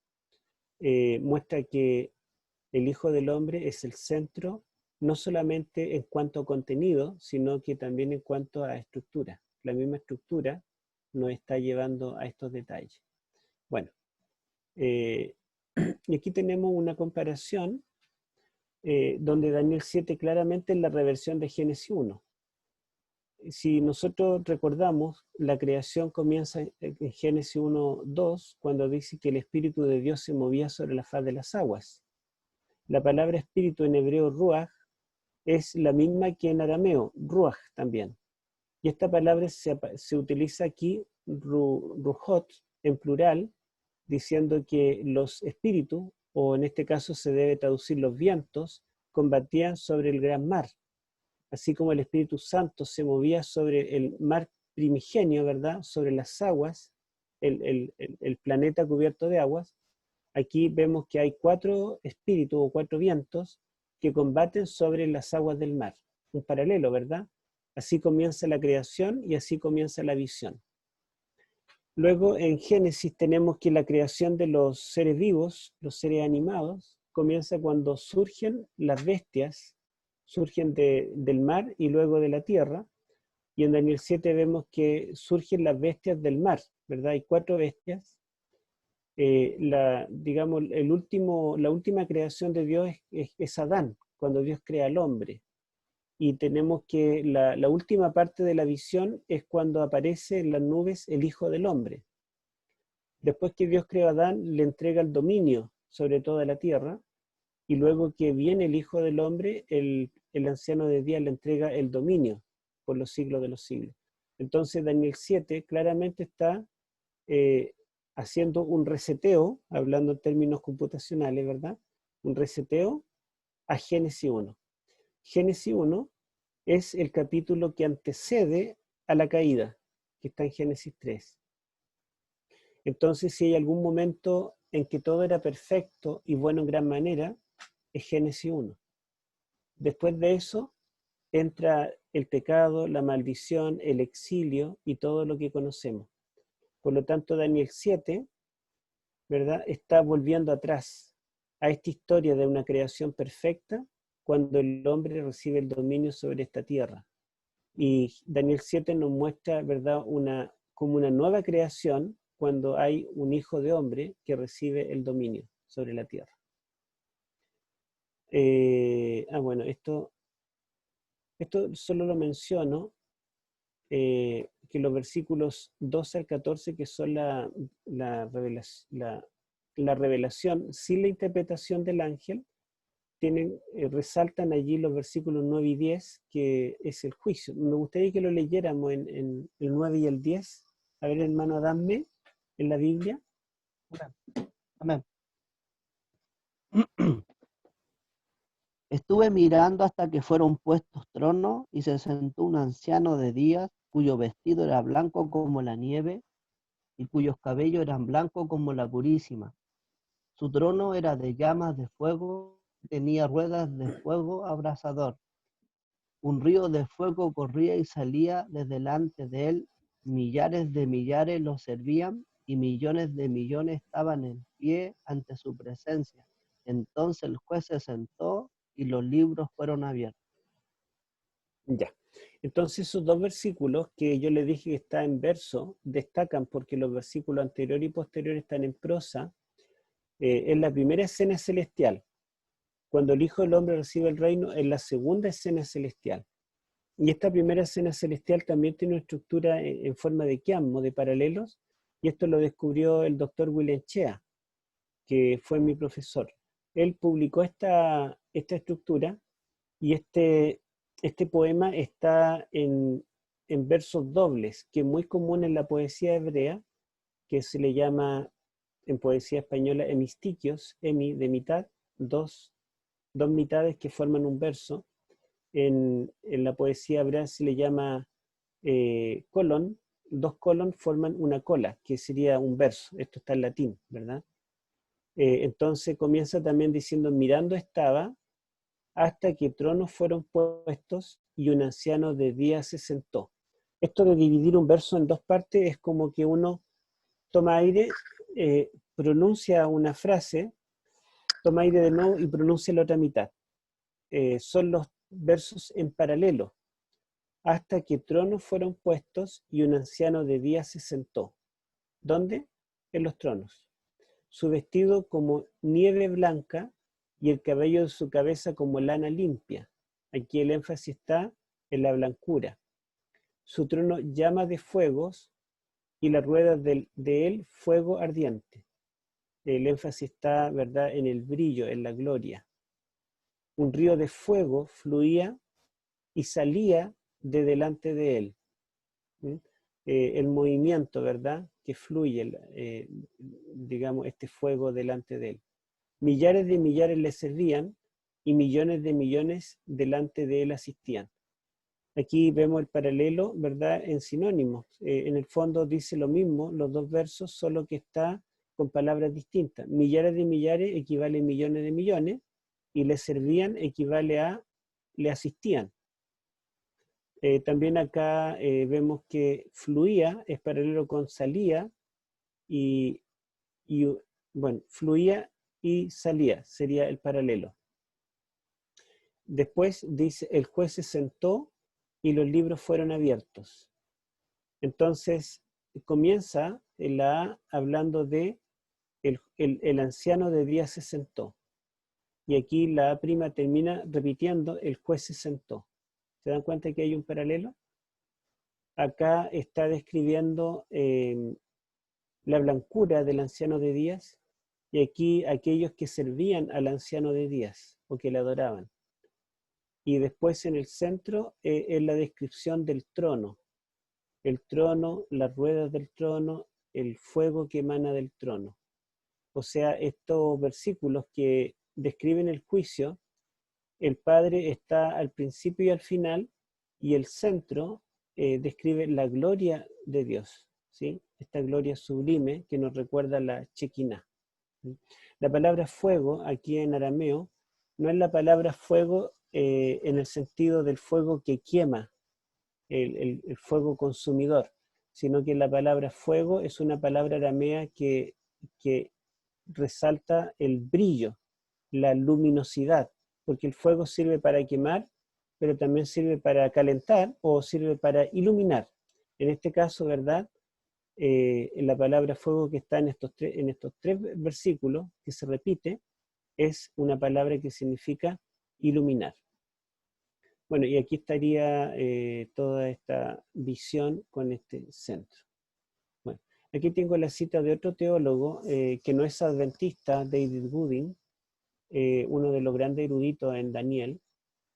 muestra que el Hijo del Hombre es el centro, no solamente en cuanto a contenido, sino que también en cuanto a estructura. La misma estructura nos está llevando a estos detalles. Bueno, y aquí tenemos una comparación donde Daniel 7 claramente es la reversión de Génesis 1. Si nosotros recordamos, la creación comienza en Génesis 1:2, cuando dice que el Espíritu de Dios se movía sobre la faz de las aguas. La palabra espíritu en hebreo, ruach, es la misma que en arameo, ruach también. Y esta palabra se utiliza aquí, ruhot, en plural, diciendo que los espíritus, o en este caso se debe traducir los vientos, combatían sobre el gran mar. Así como el Espíritu Santo se movía sobre el mar primigenio, ¿verdad? Sobre las aguas, el planeta cubierto de aguas. Aquí vemos que hay 4 espíritus o 4 vientos que combaten sobre las aguas del mar. Un paralelo, ¿verdad? Así comienza la creación y así comienza la visión. Luego en Génesis tenemos que la creación de los seres vivos, los seres animados, comienza cuando surgen las bestias, surgen del mar y luego de la tierra. Y en Daniel 7 vemos que surgen las bestias del mar, ¿verdad? Hay 4 bestias. Digamos, la última creación de Dios es Adán, cuando Dios crea al hombre. Y tenemos que la última parte de la visión es cuando aparece en las nubes el Hijo del Hombre. Después que Dios creó a Adán, le entrega el dominio sobre toda la tierra, y luego que viene el Hijo del Hombre, el anciano de días le entrega el dominio por los siglos de los siglos. Entonces Daniel 7 claramente está haciendo un reseteo, hablando en términos computacionales, ¿verdad? Un reseteo a Génesis 1. Génesis 1 es el capítulo que antecede a la caída, que está en Génesis 3. Entonces, si hay algún momento en que todo era perfecto y bueno en gran manera, es Génesis 1. Después de eso, entra el pecado, la maldición, el exilio y todo lo que conocemos. Por lo tanto, Daniel 7, ¿verdad?, está volviendo atrás a esta historia de una creación perfecta cuando el hombre recibe el dominio sobre esta tierra. Y Daniel 7 nos muestra, ¿verdad?, como una nueva creación cuando hay un hijo de hombre que recibe el dominio sobre la tierra. Bueno, esto solo lo menciono, que los versículos 12 al 14, que son la revelación sin la interpretación del ángel, resaltan allí los versículos 9 y 10, que es el juicio. Me gustaría que lo leyéramos en el 9 y el 10. A ver, hermano Adame, en la Biblia. Amén. Estuve mirando hasta que fueron puestos tronos y se sentó un anciano de días cuyo vestido era blanco como la nieve y cuyos cabellos eran blancos como la purísima. Su trono era de llamas de fuego, tenía ruedas de fuego abrasador Un río de fuego corría y salía de delante de él, millares de millares lo servían y millones de millones estaban en pie ante su presencia. Entonces el juez se sentó y los libros fueron abiertos. Ya. Entonces esos dos versículos que yo le dije que está en verso, destacan porque los versículos anterior y posterior están en prosa. Es la primera escena celestial. Cuando el Hijo del Hombre recibe el reino, es la segunda escena celestial. Y esta primera escena celestial también tiene una estructura en forma de quiasmo, de paralelos, y esto lo descubrió el doctor William Chea, que fue mi profesor. Él publicó esta estructura y este poema está en versos dobles, que es muy común en la poesía hebrea, que se le llama en poesía española hemistiquios, hemi de mitad, dos mitades que forman un verso. En la poesía hebrea se le llama colon, dos colon forman una cola, que sería un verso. Esto está en latín, ¿verdad? Entonces comienza también diciendo, mirando estaba, hasta que tronos fueron puestos y un anciano de día se sentó. Esto de dividir un verso en dos partes es como que uno toma aire, pronuncia una frase, toma aire de nuevo y pronuncia la otra mitad. Son los versos en paralelo. Hasta que tronos fueron puestos y un anciano de día se sentó. ¿Dónde? En los tronos. Su vestido como nieve blanca y el cabello de su cabeza como lana limpia. Aquí el énfasis está en la blancura. Su trono llama de fuegos y las ruedas de él fuego ardiente. El énfasis está, ¿verdad?, en el brillo, en la gloria. Un río de fuego fluía y salía de delante de él. El movimiento, ¿verdad?, que fluye, digamos, este fuego delante de él. Millares de millares le servían y millones de millones delante de él asistían. Aquí vemos el paralelo, ¿verdad?, en sinónimos. En el fondo dice lo mismo, los dos versos, solo que está con palabras distintas. Millares de millares equivale a millones de millones y le servían equivale a le asistían. También acá vemos que fluía es paralelo con salía y bueno, fluía y salía, sería el paralelo. Después dice, el juez se sentó y los libros fueron abiertos. Entonces comienza la A hablando de el anciano de día se sentó. Y aquí la A' termina repitiendo, el juez se sentó. ¿Se dan cuenta que hay un paralelo? Acá está describiendo la blancura del anciano de días y aquí aquellos que servían al anciano de días o que le adoraban. Y después en el centro es la descripción del trono. El trono, las ruedas del trono, el fuego que emana del trono. O sea, estos versículos que describen el juicio, el Padre está al principio y al final, y el centro describe la gloria de Dios, ¿sí? Esta gloria sublime que nos recuerda la Shekinah. La palabra fuego, aquí en arameo, no es la palabra fuego en el sentido del fuego que quema, el fuego consumidor, sino que la palabra fuego es una palabra aramea que resalta el brillo, la luminosidad, porque el fuego sirve para quemar, pero también sirve para calentar o sirve para iluminar. En este caso, ¿verdad? La palabra fuego que está en estos tres versículos, que se repite, es una palabra que significa iluminar. Bueno, y aquí estaría toda esta visión con este centro. Bueno, aquí tengo la cita de otro teólogo que no es adventista, David Gooding, uno de los grandes eruditos en Daniel,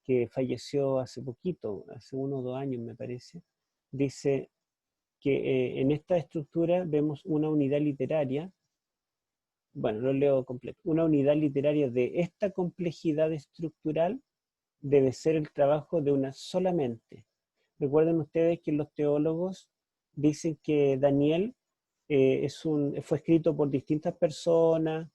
que falleció hace poquito, hace 1 o 2 años me parece. Dice que en esta estructura vemos una unidad literaria, bueno, lo leo completo, una unidad literaria de esta complejidad estructural debe ser el trabajo de una sola mente. Recuerden ustedes que los teólogos dicen que Daniel fue escrito por distintas personas,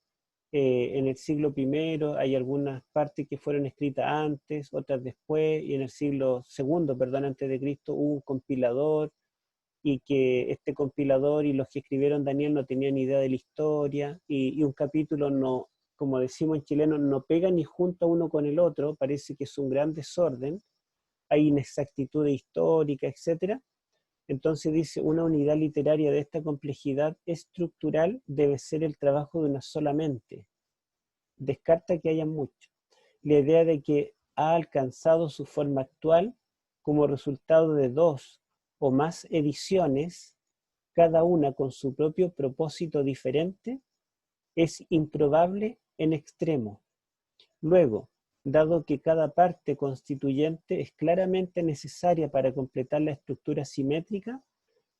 en el siglo I, hay algunas partes que fueron escritas antes, otras después, y en el siglo II, perdón, antes de Cristo, hubo un compilador, y que este compilador y los que escribieron Daniel no tenían idea de la historia, y un capítulo no, como decimos en chileno, no pega ni junto uno con el otro, parece que es un gran desorden, hay inexactitud histórica, etc. Entonces dice, una unidad literaria de esta complejidad estructural debe ser el trabajo de una sola mente. Descarta que haya mucho. La idea de que ha alcanzado su forma actual como resultado de 2 o más ediciones, cada una con su propio propósito diferente, es improbable en extremo. Luego, dado que cada parte constituyente es claramente necesaria para completar la estructura simétrica,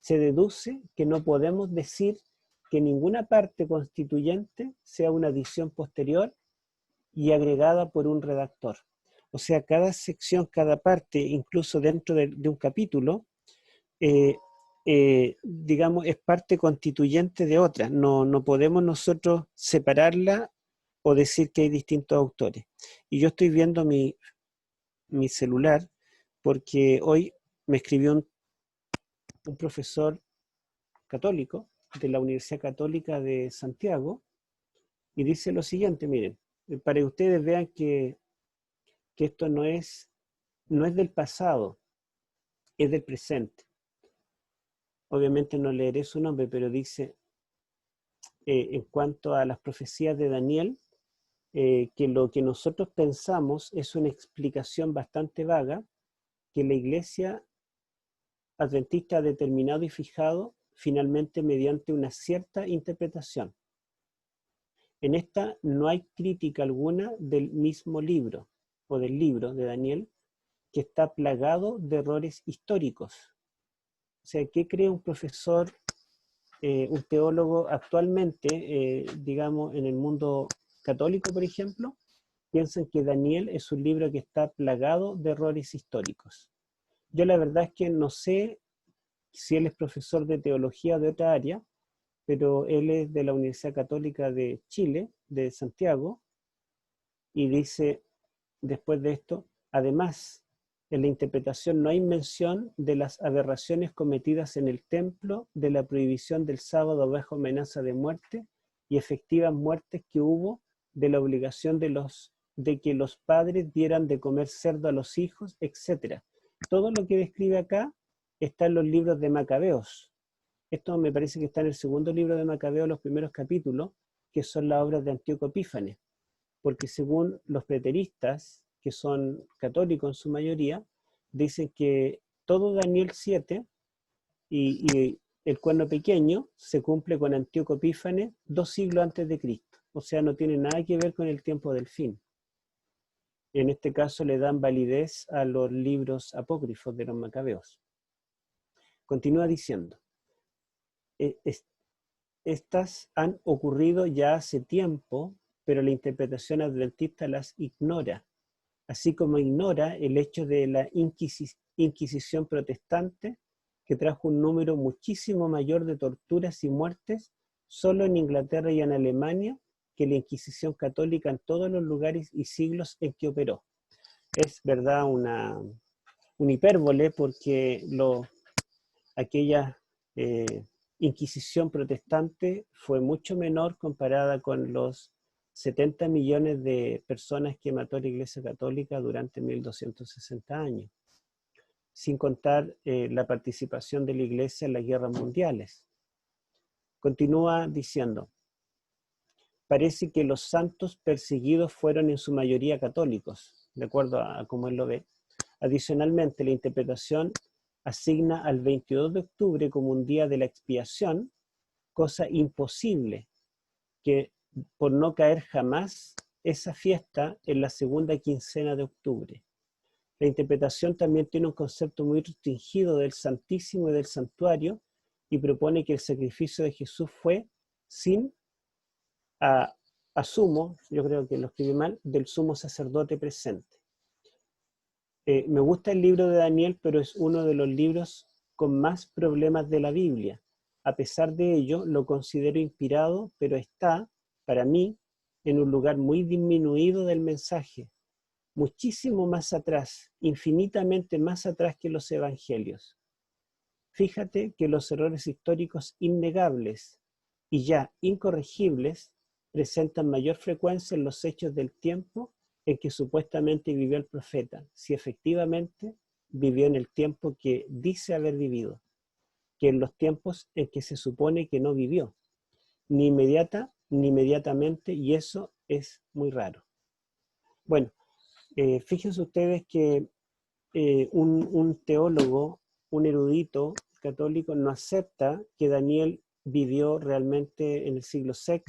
se deduce que no podemos decir que ninguna parte constituyente sea una adición posterior y agregada por un redactor. O sea, cada sección, cada parte, incluso dentro de un capítulo, digamos, es parte constituyente de otra. No podemos nosotros separarla o decir que hay distintos autores. Y yo estoy viendo mi celular porque hoy me escribió un profesor católico de la Universidad Católica de Santiago y dice lo siguiente, miren, para que ustedes vean que esto no es del pasado, es del presente. Obviamente no leeré su nombre, pero dice, en cuanto a las profecías de Daniel, que lo que nosotros pensamos es una explicación bastante vaga que la Iglesia Adventista ha determinado y fijado finalmente mediante una cierta interpretación. En esta no hay crítica alguna del mismo libro o del libro de Daniel, que está plagado de errores históricos. O sea, ¿qué cree un profesor, un teólogo actualmente, digamos, en el mundo católico, por ejemplo? Piensan que Daniel es un libro que está plagado de errores históricos. Yo la verdad es que no sé si él es profesor de teología o de otra área, pero él es de la Universidad Católica de Chile, de Santiago, y dice después de esto, además, en la interpretación no hay mención de las aberraciones cometidas en el templo, de la prohibición del sábado bajo amenaza de muerte y efectivas muertes que hubo, de la obligación de que los padres dieran de comer cerdo a los hijos, etc. Todo lo que describe acá está en los libros de Macabeos. Esto me parece que está en el segundo libro de Macabeos, los primeros capítulos, que son las obras de Antíoco Epífanes, porque según los preteristas, que son católicos en su mayoría, dicen que todo Daniel 7 y el cuerno pequeño se cumple con Antíoco Epífanes 2 siglos antes de Cristo. O sea, no tiene nada que ver con el tiempo del fin. En este caso le dan validez a los libros apócrifos de los Macabeos. Continúa diciendo, estas han ocurrido ya hace tiempo, pero la interpretación adventista las ignora, así como ignora el hecho de la Inquisición protestante, que trajo un número muchísimo mayor de torturas y muertes solo en Inglaterra y en Alemania que la Inquisición católica en todos los lugares y siglos en que operó. Es verdad un hipérbole porque aquella Inquisición protestante fue mucho menor comparada con los 70 millones de personas que mató la Iglesia Católica durante 1260 años, sin contar la participación de la Iglesia en las guerras mundiales. Continúa diciendo, parece que los santos perseguidos fueron en su mayoría católicos, de acuerdo a cómo él lo ve. Adicionalmente, la interpretación asigna al 22 de octubre como un día de la expiación, cosa imposible, que por no caer jamás esa fiesta en la segunda quincena de octubre. La interpretación también tiene un concepto muy restringido del Santísimo y del Santuario y propone que el sacrificio de Jesús fue sin asumo, yo creo que lo escribí mal, del sumo sacerdote presente. Me gusta el libro de Daniel, pero es uno de los libros con más problemas de la Biblia. A pesar de ello, lo considero inspirado, pero está, para mí, en un lugar muy disminuido del mensaje, muchísimo más atrás, infinitamente más atrás que los evangelios. Fíjate que los errores históricos innegables y ya incorregibles presentan mayor frecuencia en los hechos del tiempo en que supuestamente vivió el profeta, si efectivamente vivió en el tiempo que dice haber vivido, que en los tiempos en que se supone que no vivió, ni inmediata ni inmediatamente, y eso es muy raro. Bueno, fíjense ustedes que un teólogo, un erudito católico, no acepta que Daniel vivió realmente en el siglo VI,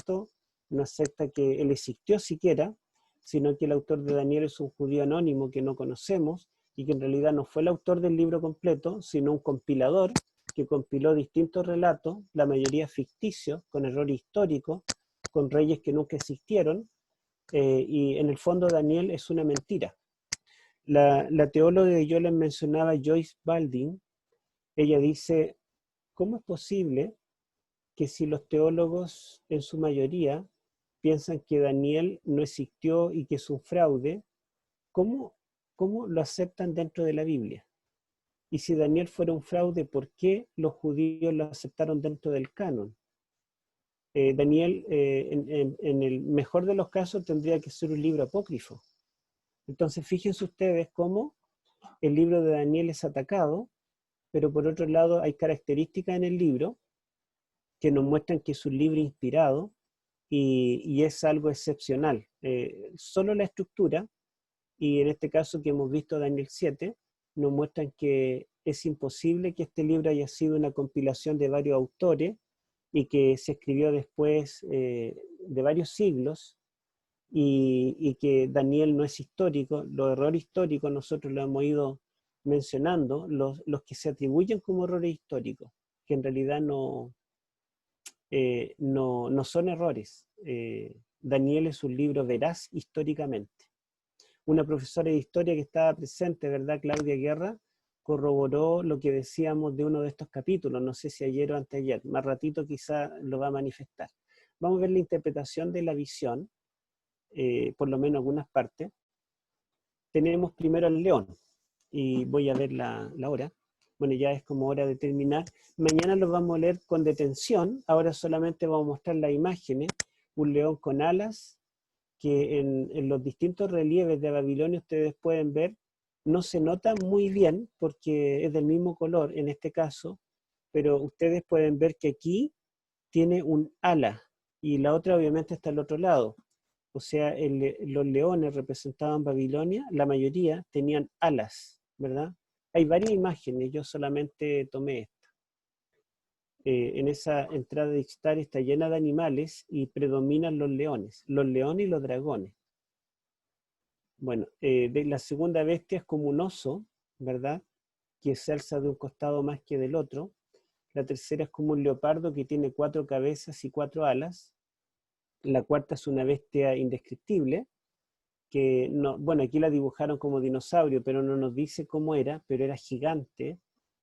no acepta que él existió siquiera, sino que el autor de Daniel es un judío anónimo que no conocemos y que en realidad no fue el autor del libro completo, sino un compilador que compiló distintos relatos, la mayoría ficticios, con error histórico, con reyes que nunca existieron, y en el fondo Daniel es una mentira. La teóloga que yo les mencionaba, Joyce Baldwin, ella dice, ¿cómo es posible que si los teólogos en su mayoría piensan que Daniel no existió y que es un fraude, ¿cómo lo aceptan dentro de la Biblia? Y si Daniel fuera un fraude, ¿por qué los judíos lo aceptaron dentro del canon? Daniel, en el mejor de los casos, tendría que ser un libro apócrifo. Entonces, fíjense ustedes cómo el libro de Daniel es atacado, pero por otro lado hay características en el libro que nos muestran que es un libro inspirado y es algo excepcional. Solo la estructura, y en este caso que hemos visto Daniel 7, nos muestran que es imposible que este libro haya sido una compilación de varios autores y que se escribió después de varios siglos, y que Daniel no es histórico. Los errores históricos nosotros lo hemos ido mencionando, los que se atribuyen como errores históricos, que en realidad no son errores. Daniel es un libro veraz históricamente. Una profesora de historia que estaba presente, ¿verdad? Claudia Guerra, corroboró lo que decíamos de uno de estos capítulos, no sé si ayer o anteayer, más ratito quizá lo va a manifestar. Vamos a ver la interpretación de la visión, por lo menos algunas partes. Tenemos primero al león, y voy a ver la hora. Bueno, ya es como hora de terminar. Mañana lo vamos a leer con detención, ahora solamente vamos a mostrar las imágenes. Un león con alas, que en los distintos relieves de Babilonia ustedes pueden ver, no se nota muy bien porque es del mismo color en este caso, pero ustedes pueden ver que aquí tiene un ala y la otra obviamente está al otro lado. O sea, los leones representados en Babilonia, la mayoría tenían alas, ¿verdad? Hay varias imágenes, yo solamente tomé esta. En esa entrada de Ixtar está llena de animales y predominan los leones y los dragones. Bueno, de la segunda bestia es como un oso, ¿verdad? Que se alza de un costado más que del otro. La tercera es como un leopardo que tiene 4 cabezas y 4 alas. La cuarta es una bestia indescriptible, que no, bueno, aquí la dibujaron como dinosaurio, pero no nos dice cómo era, pero era gigante,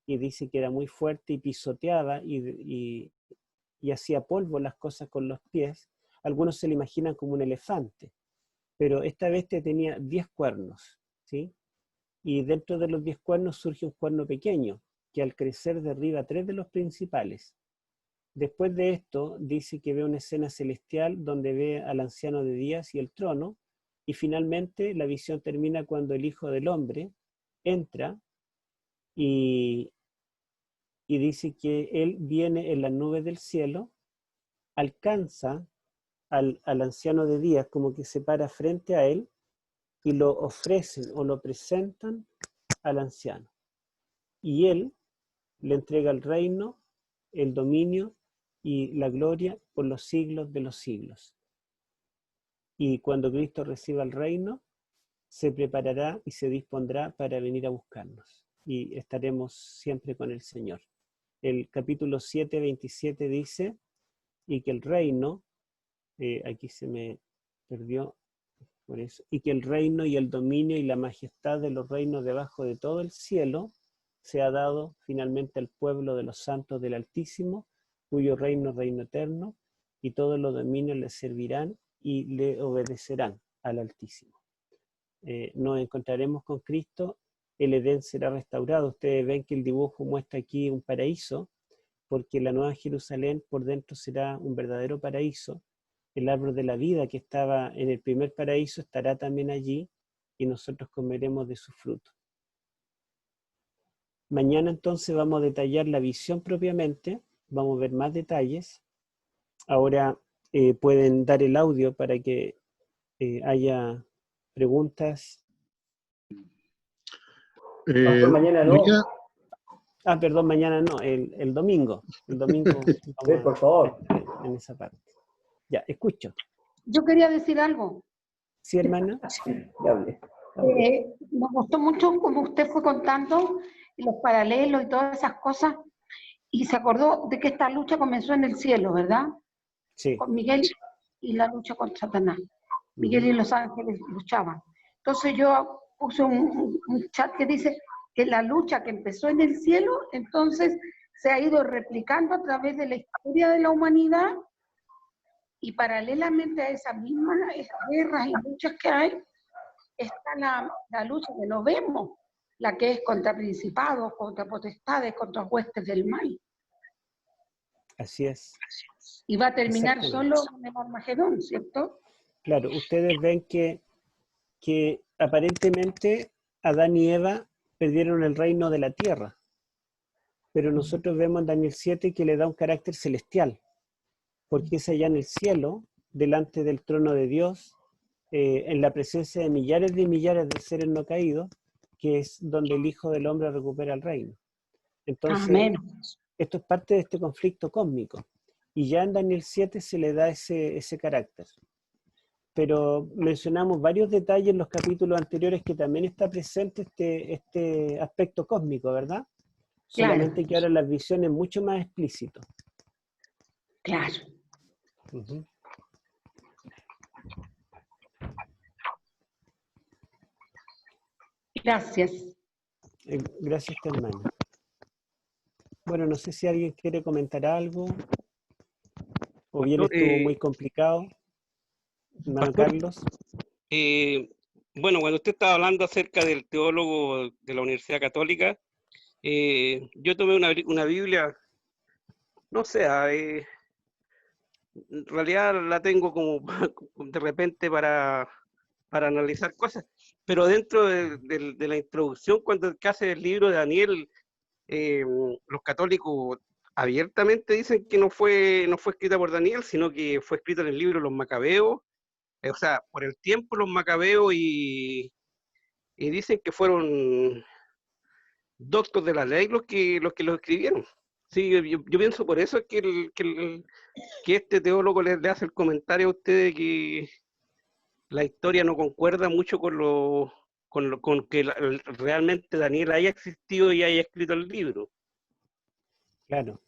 y dice que era muy fuerte y pisoteaba y hacía polvo las cosas con los pies. Algunos se le imaginan como un elefante, pero esta bestia tenía 10 cuernos, ¿sí? Y dentro de los 10 cuernos surge un cuerno pequeño, que al crecer derriba 3 de los principales. Después de esto, dice que ve una escena celestial donde ve al anciano de días y el trono, y finalmente la visión termina cuando el Hijo del Hombre entra y dice que él viene en las nubes del cielo, alcanza al anciano de días, como que se para frente a él, y lo ofrecen o lo presentan al anciano. Y él le entrega el reino, el dominio y la gloria por los siglos de los siglos. Y cuando Cristo reciba el reino, se preparará y se dispondrá para venir a buscarnos. Y estaremos siempre con el Señor. El capítulo 7, 27 dice, y que el reino, aquí se me perdió por eso, y que el reino y el dominio y la majestad de los reinos debajo de todo el cielo se ha dado finalmente al pueblo de los santos del Altísimo, cuyo reino es reino eterno, y todos los dominios le servirán, y le obedecerán al Altísimo. Nos encontraremos con Cristo, el Edén será restaurado. Ustedes ven que el dibujo muestra aquí un paraíso, porque la Nueva Jerusalén por dentro será un verdadero paraíso. El árbol de la vida que estaba en el primer paraíso estará también allí y nosotros comeremos de su fruto. Mañana entonces vamos a detallar la visión propiamente, vamos a ver más detalles. Ahora pueden dar el audio para que haya preguntas. Mañana no. Perdón, mañana no, el domingo. El domingo vamos por favor. en esa parte. Ya, escucho. Yo quería decir algo. ¿Sí, hermana? Me gustó mucho como usted fue contando los paralelos y todas esas cosas, y se acordó de que esta lucha comenzó en el cielo, ¿verdad? Sí. Con Miguel y la lucha contra Satanás. Miguel y los ángeles luchaban. Entonces yo puse un chat que dice que la lucha que empezó en el cielo, entonces se ha ido replicando a través de la historia de la humanidad, y paralelamente a esas mismas guerras y luchas que hay, está la lucha que no vemos, la que es contra principados, contra potestades, contra huestes del mal. Así es. Y va a terminar solo en el Armagedón, ¿cierto? Claro, ustedes ven que aparentemente Adán y Eva perdieron el reino de la tierra, pero nosotros vemos en Daniel 7 que le da un carácter celestial, porque es allá en el cielo, delante del trono de Dios, en la presencia de millares de seres no caídos, que es donde el Hijo del Hombre recupera el reino. Entonces, amén. Esto es parte de este conflicto cósmico, y ya en Daniel 7 se le da ese carácter. Pero mencionamos varios detalles en los capítulos anteriores que también está presente este aspecto cósmico, ¿verdad? Claro. Solamente que ahora las visiones mucho más explícito. Claro. Gracias. Gracias, hermano. Bueno, no sé si alguien quiere comentar algo, o bien estuvo muy complicado. Hermano Carlos. Bueno, cuando usted estaba hablando acerca del teólogo de la Universidad Católica, yo tomé una Biblia, no sé, en realidad la tengo como de repente para analizar cosas, pero dentro de la introducción, cuando hace el libro de Daniel, los católicos abiertamente dicen que no fue escrita por Daniel, sino que fue escrita en el libro de los Macabeos, o sea, por el tiempo los Macabeos, y dicen que fueron doctos de la ley los que lo escribieron. Sí, yo pienso por eso que este teólogo le hace el comentario a ustedes que la historia no concuerda mucho con que realmente Daniel haya existido y haya escrito el libro. Claro.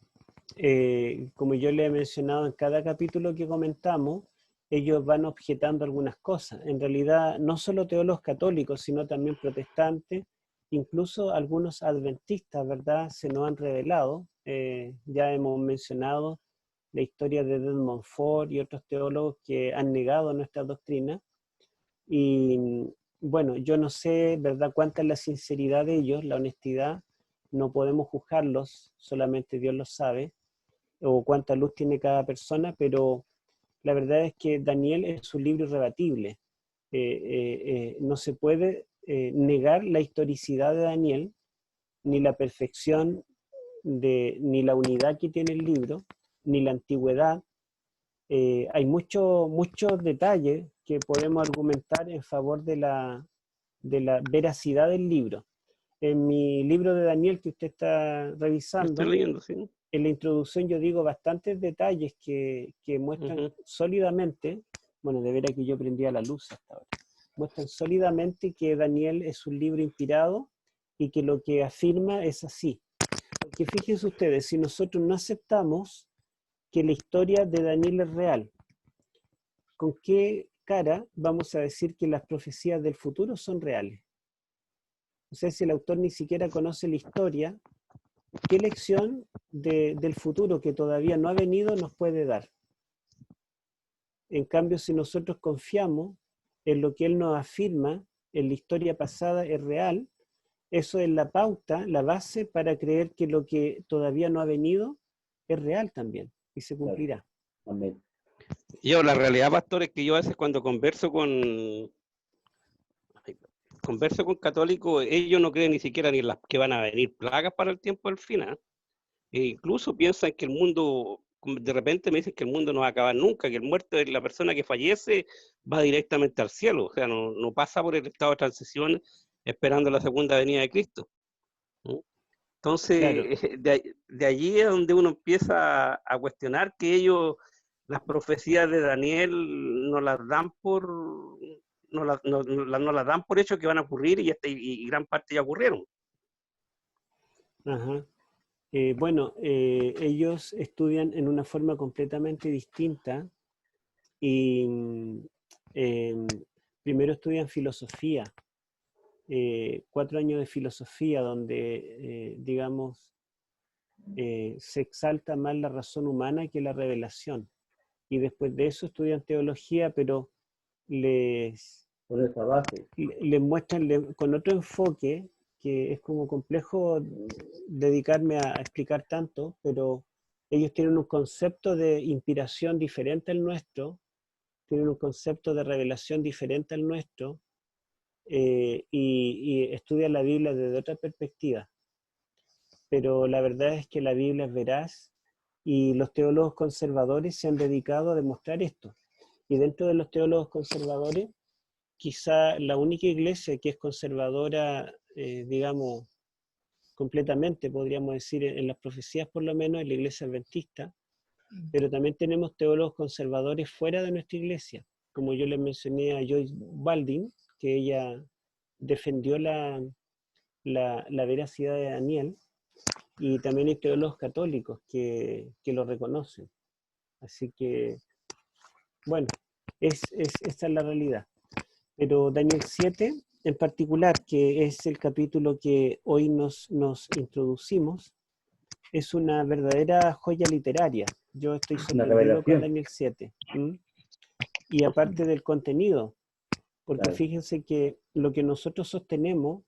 Como yo le he mencionado en cada capítulo que comentamos, ellos van objetando algunas cosas. En realidad, no solo teólogos católicos, sino también protestantes, incluso algunos adventistas, ¿verdad?, se nos han revelado. Ya hemos mencionado la historia de Edmond Ford y otros teólogos que han negado nuestra doctrina. Y bueno, yo no sé, ¿verdad?, cuánta es la sinceridad de ellos, la honestidad. No podemos juzgarlos, solamente Dios lo sabe, o cuánta luz tiene cada persona, pero la verdad es que Daniel es un libro irrebatible. No se puede negar la historicidad de Daniel, ni la perfección, ni la unidad que tiene el libro, ni la antigüedad. Hay muchos detalles que podemos argumentar en favor de la veracidad del libro. En mi libro de Daniel que usted está revisando, estoy leyendo, ¿sí?, en la introducción yo digo bastantes detalles que muestran sólidamente, bueno, de veras que yo prendía la luz hasta ahora, muestran sólidamente que Daniel es un libro inspirado y que lo que afirma es así. Porque fíjense ustedes, si nosotros no aceptamos que la historia de Daniel es real, ¿con qué cara vamos a decir que las profecías del futuro son reales? O sea, si el autor ni siquiera conoce la historia, ¿qué lección del futuro que todavía no ha venido nos puede dar? En cambio, si nosotros confiamos en lo que él nos afirma, en la historia pasada es real, eso es la pauta, la base para creer que lo que todavía no ha venido es real también y se cumplirá. Amén. Yo, la realidad, pastor, es que yo a veces cuando converso con católicos, ellos no creen ni siquiera ni en las que van a venir plagas para el tiempo del final. E incluso piensan que el mundo, de repente me dicen que el mundo no va a acabar nunca, que el muerto es la persona que fallece, va directamente al cielo, o sea, no pasa por el estado de transición esperando la segunda venida de Cristo. ¿No? Claro. Entonces, de allí es donde uno empieza a cuestionar que ellos, las profecías de Daniel, no las dan por, no las dan por hecho que van a ocurrir y gran parte ya ocurrieron. Ajá. Bueno, ellos estudian en una forma completamente distinta y primero estudian filosofía, 4 años de filosofía donde, digamos, se exalta más la razón humana que la revelación. Y después de eso estudian teología, pero Por esa base. les muestran con otro enfoque, que es como complejo dedicarme a explicar tanto, pero ellos tienen un concepto de inspiración diferente al nuestro, tienen un concepto de revelación diferente al nuestro, y estudian la Biblia desde otra perspectiva. Pero la verdad es que la Biblia es veraz y los teólogos conservadores se han dedicado a demostrar esto. Y dentro de los teólogos conservadores, quizá la única iglesia que es conservadora, digamos, completamente, podríamos decir, en las profecías por lo menos, es la iglesia adventista, pero también tenemos teólogos conservadores fuera de nuestra iglesia, como yo le mencioné a Joyce Baldwin, que ella defendió la veracidad de Daniel, y también hay teólogos católicos que lo reconocen. Así que, bueno, esta es la realidad. Pero Daniel 7, en particular, que es el capítulo que hoy nos introducimos, es una verdadera joya literaria. Yo estoy sorprendido con Daniel 7. Y aparte del contenido, porque Claro. fíjense que lo que nosotros sostenemos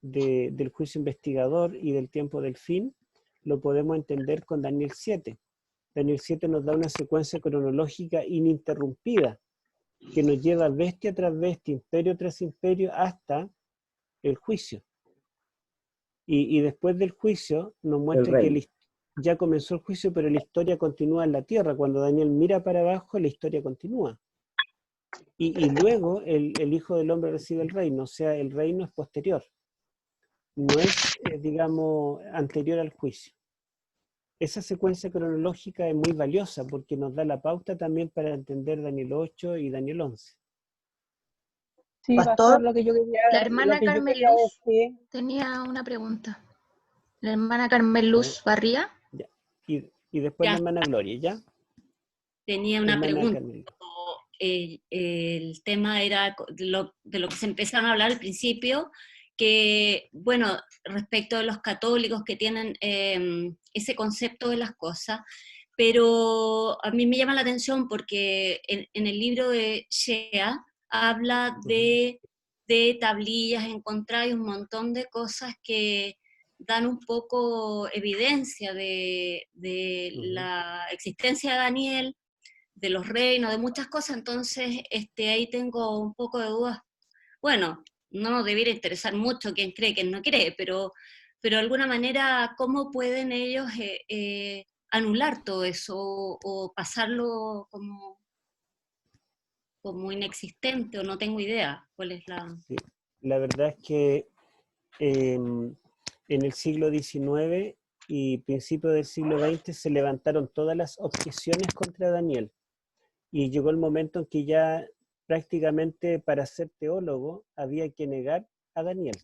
del juicio investigador y del tiempo del fin, lo podemos entender con Daniel 7. Daniel 7 nos da una secuencia cronológica ininterrumpida, que nos lleva bestia tras bestia, imperio tras imperio, hasta el juicio. Y después del juicio nos muestra que ya comenzó el juicio, pero la historia continúa en la tierra. Cuando Daniel mira para abajo, la historia continúa. Y luego el Hijo del Hombre recibe el reino, o sea, el reino es posterior. No es, digamos, anterior al juicio. Esa secuencia cronológica es muy valiosa porque nos da la pauta también para entender Daniel 8 y Daniel 11. Sí, pastor, lo que yo quería, La hermana Carmen Luz decir, tenía una pregunta. La hermana Carmen Luz Barría. Ya. Y después la hermana Gloria, ¿ya? Tenía una Hermana pregunta. Carmen. El tema era de lo que se empezaron a hablar al principio, que, bueno, respecto de los católicos que tienen ese concepto de las cosas, pero a mí me llama la atención porque en el libro de Shea habla de tablillas encontradas y un montón de cosas que dan un poco evidencia de la existencia de Daniel, de los reinos, de muchas cosas. Entonces ahí tengo un poco de dudas. Bueno, no nos debiera interesar mucho quién cree, quién no cree, pero de alguna manera, ¿cómo pueden ellos anular todo eso o pasarlo como inexistente, o no tengo idea cuál es la... Sí. La verdad es que en el siglo XIX y principios del siglo XX se levantaron todas las objeciones contra Daniel. Y llegó el momento en que ya prácticamente para ser teólogo había que negar a Daniel.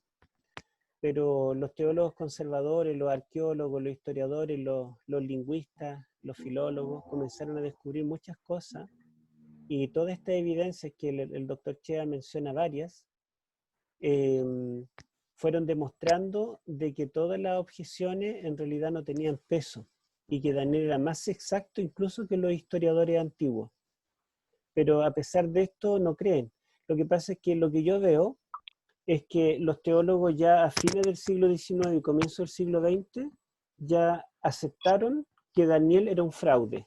Pero los teólogos conservadores, los arqueólogos, los historiadores, los lingüistas, los filólogos comenzaron a descubrir muchas cosas, y toda esta evidencia que el doctor Chea menciona varias, fueron demostrando de que todas las objeciones en realidad no tenían peso y que Daniel era más exacto incluso que los historiadores antiguos. pero a pesar de esto no creen. Lo que pasa es que lo que yo veo es que los teólogos ya a fines del siglo XIX y comienzo del siglo XX ya aceptaron que Daniel era un fraude.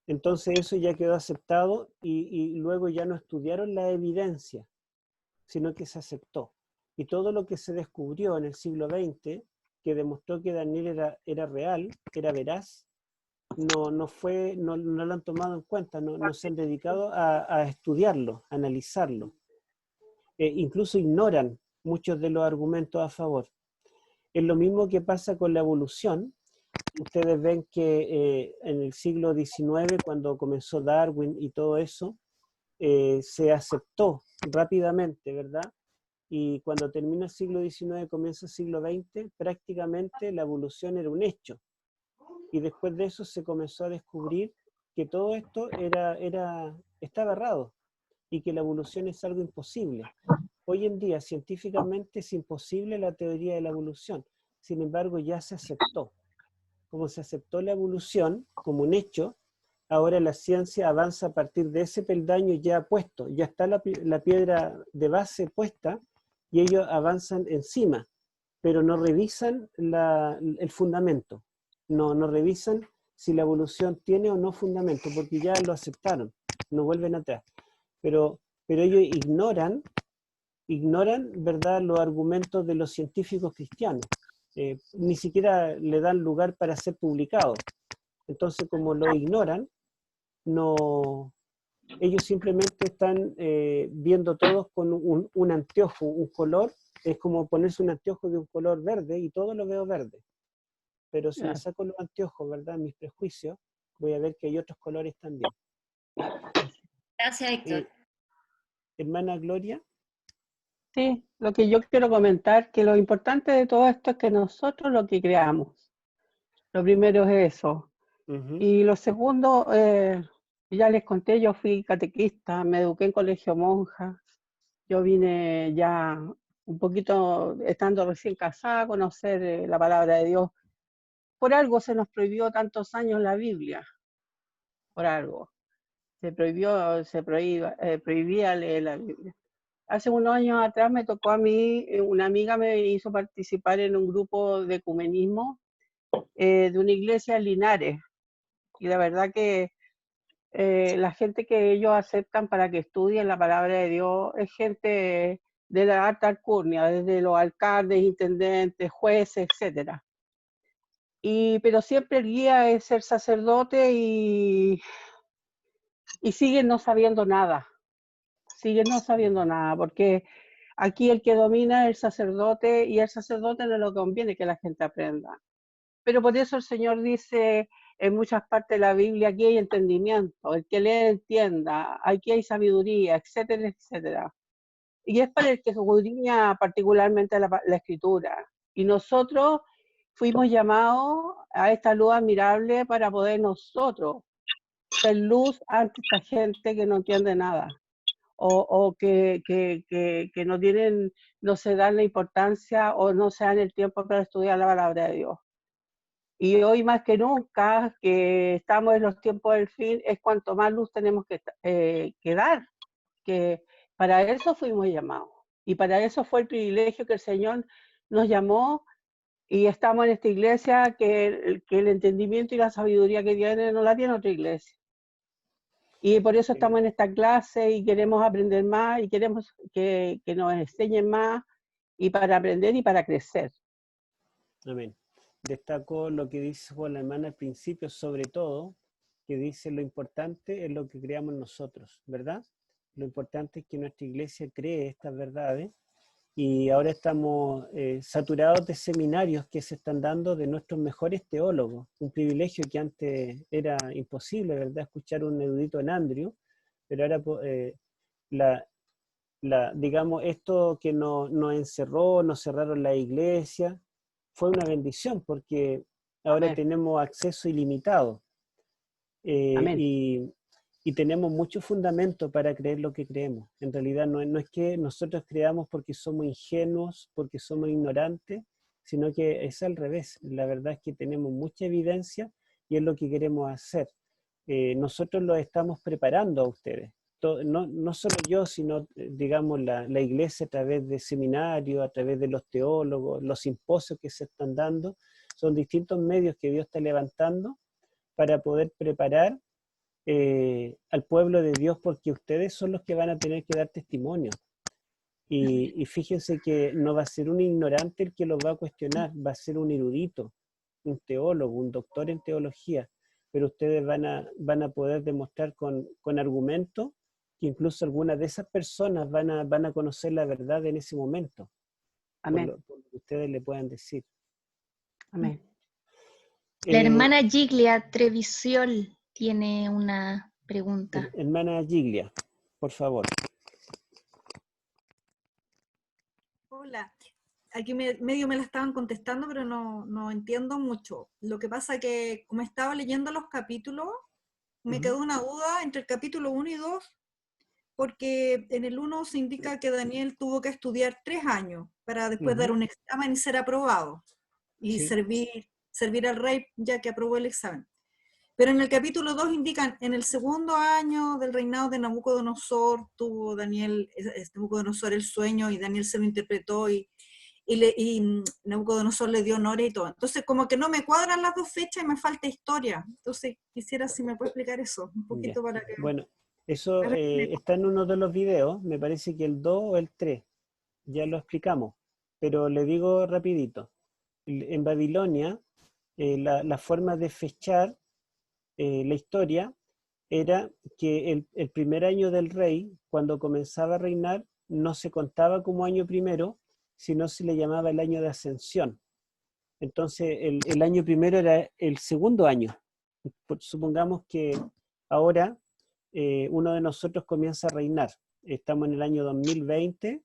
Entonces eso ya quedó aceptado y luego ya no estudiaron la evidencia, sino que se aceptó. Y todo lo que se descubrió en el siglo XX, que demostró que Daniel era real, era veraz, no lo han tomado en cuenta, no se han dedicado a estudiarlo, a analizarlo. Incluso ignoran muchos de los argumentos a favor. Es lo mismo que pasa con la evolución. Ustedes ven que en el siglo XIX, cuando comenzó Darwin y todo eso, se aceptó rápidamente, ¿verdad? Y cuando termina el siglo XIX y comienza el siglo XX, prácticamente la evolución era un hecho. Y después de eso se comenzó a descubrir que todo esto estaba errado y que la evolución es algo imposible. Hoy en día, científicamente, es imposible la teoría de la evolución. Sin embargo, ya se aceptó. Como se aceptó la evolución como un hecho, ahora la ciencia avanza a partir de ese peldaño ya puesto. Ya está la piedra de base puesta y ellos avanzan encima, pero no revisan el fundamento. No revisan si la evolución tiene o no fundamento, porque ya lo aceptaron, no vuelven atrás. Pero ellos ignoran, ¿verdad?, los argumentos de los científicos cristianos. Ni siquiera le dan lugar para ser publicados. Entonces, como lo ignoran, ellos simplemente están viendo todos con un anteojo, un color. Es como ponerse un anteojo de un color verde y todo lo veo verde. Pero si me saco los anteojos, ¿verdad?, mis prejuicios, voy a ver que hay otros colores también. Gracias, Héctor. Hermana Gloria. Sí, lo que yo quiero comentar, que lo importante de todo esto es que nosotros lo que creamos. Lo primero es eso. Y lo segundo, ya les conté, yo fui catequista, me eduqué en colegio monja. Yo vine ya un poquito, estando recién casada, a conocer la palabra de Dios. Por algo se nos prohibió tantos años la Biblia. Por algo. Prohibía leer la Biblia. Hace unos años atrás me tocó a mí, una amiga me hizo participar en un grupo de ecumenismo de una iglesia en Linares. Y la verdad que la gente que ellos aceptan para que estudien la palabra de Dios es gente de la alta alcurnia, desde los alcaldes, intendentes, jueces, etc. Pero siempre el guía es ser sacerdote y siguen no sabiendo nada. Porque aquí el que domina es el sacerdote y el sacerdote no le conviene que la gente aprenda. Pero por eso el Señor dice en muchas partes de la Biblia, aquí hay entendimiento, el que lee entienda, aquí hay sabiduría, etcétera, etcétera. Y es para el que escudriña particularmente la Escritura. Y nosotros fuimos llamados a esta luz admirable para poder nosotros ser luz ante esta gente que no entiende nada. O que no se dan la importancia o no se dan el tiempo para estudiar la palabra de Dios. Y hoy más que nunca, que estamos en los tiempos del fin, es cuanto más luz tenemos que dar, que para eso fuimos llamados. Y para eso fue el privilegio que el Señor nos llamó, y estamos en esta iglesia que el entendimiento y la sabiduría que tiene no la tiene otra iglesia. Y por eso estamos en esta clase y queremos aprender más y queremos que nos enseñen más, y para aprender y para crecer. Amén. Destaco lo que dice Juan la hermana al principio, sobre todo, que dice lo importante es lo que creamos nosotros, ¿verdad? Lo importante es que nuestra iglesia cree estas verdades, y ahora estamos saturados de seminarios que se están dando de nuestros mejores teólogos, un privilegio que antes era imposible, ¿verdad?, escuchar un erudito en Andrew, pero ahora digamos, esto que nos encerró, nos cerraron la iglesia, fue una bendición, porque ahora Amén. tenemos acceso ilimitado y tenemos mucho fundamento para creer lo que creemos. En realidad no es que nosotros creamos porque somos ingenuos, porque somos ignorantes, sino que es al revés. La verdad es que tenemos mucha evidencia y es lo que queremos hacer. nosotros los estamos preparando a ustedes. No solo yo, sino, digamos, la iglesia a través de seminarios, a través de los teólogos, los simposios que se están dando, son distintos medios que Dios está levantando para poder preparar al pueblo de Dios, porque ustedes son los que van a tener que dar testimonio. Y fíjense que no va a ser un ignorante el que los va a cuestionar, va a ser un erudito, un teólogo, un doctor en teología, pero ustedes van a poder demostrar con argumentos que incluso algunas de esas personas van a conocer la verdad en ese momento. Amén. Por lo que ustedes le puedan decir. Amén. La hermana Giglia Trevisiol tiene una pregunta. Hermana Giglia, por favor. Hola, aquí medio me la estaban contestando, pero no entiendo mucho. Lo que pasa que, como estaba leyendo los capítulos, me quedó una duda entre el capítulo 1 y 2, porque en el 1 se indica que Daniel tuvo que estudiar 3 años para después dar un examen y ser aprobado, y servir al rey ya que aprobó el examen. Pero en el capítulo 2 indican, en el segundo año del reinado de Nabucodonosor, tuvo Nabucodonosor el sueño y Daniel se lo interpretó y Nabucodonosor le dio honores y todo. Entonces como que no me cuadran las dos fechas y me falta historia. Entonces quisiera si me puede explicar eso, un poquito para que... Bueno, eso está en uno de los videos, me parece que el 2 o el 3, ya lo explicamos, pero le digo rapidito. En Babilonia, la forma de fechar la historia era que el primer año del rey, cuando comenzaba a reinar, no se contaba como año primero, sino se le llamaba el año de ascensión. Entonces, el año primero era el segundo año. Supongamos que ahora uno de nosotros comienza a reinar. Estamos en el año 2020,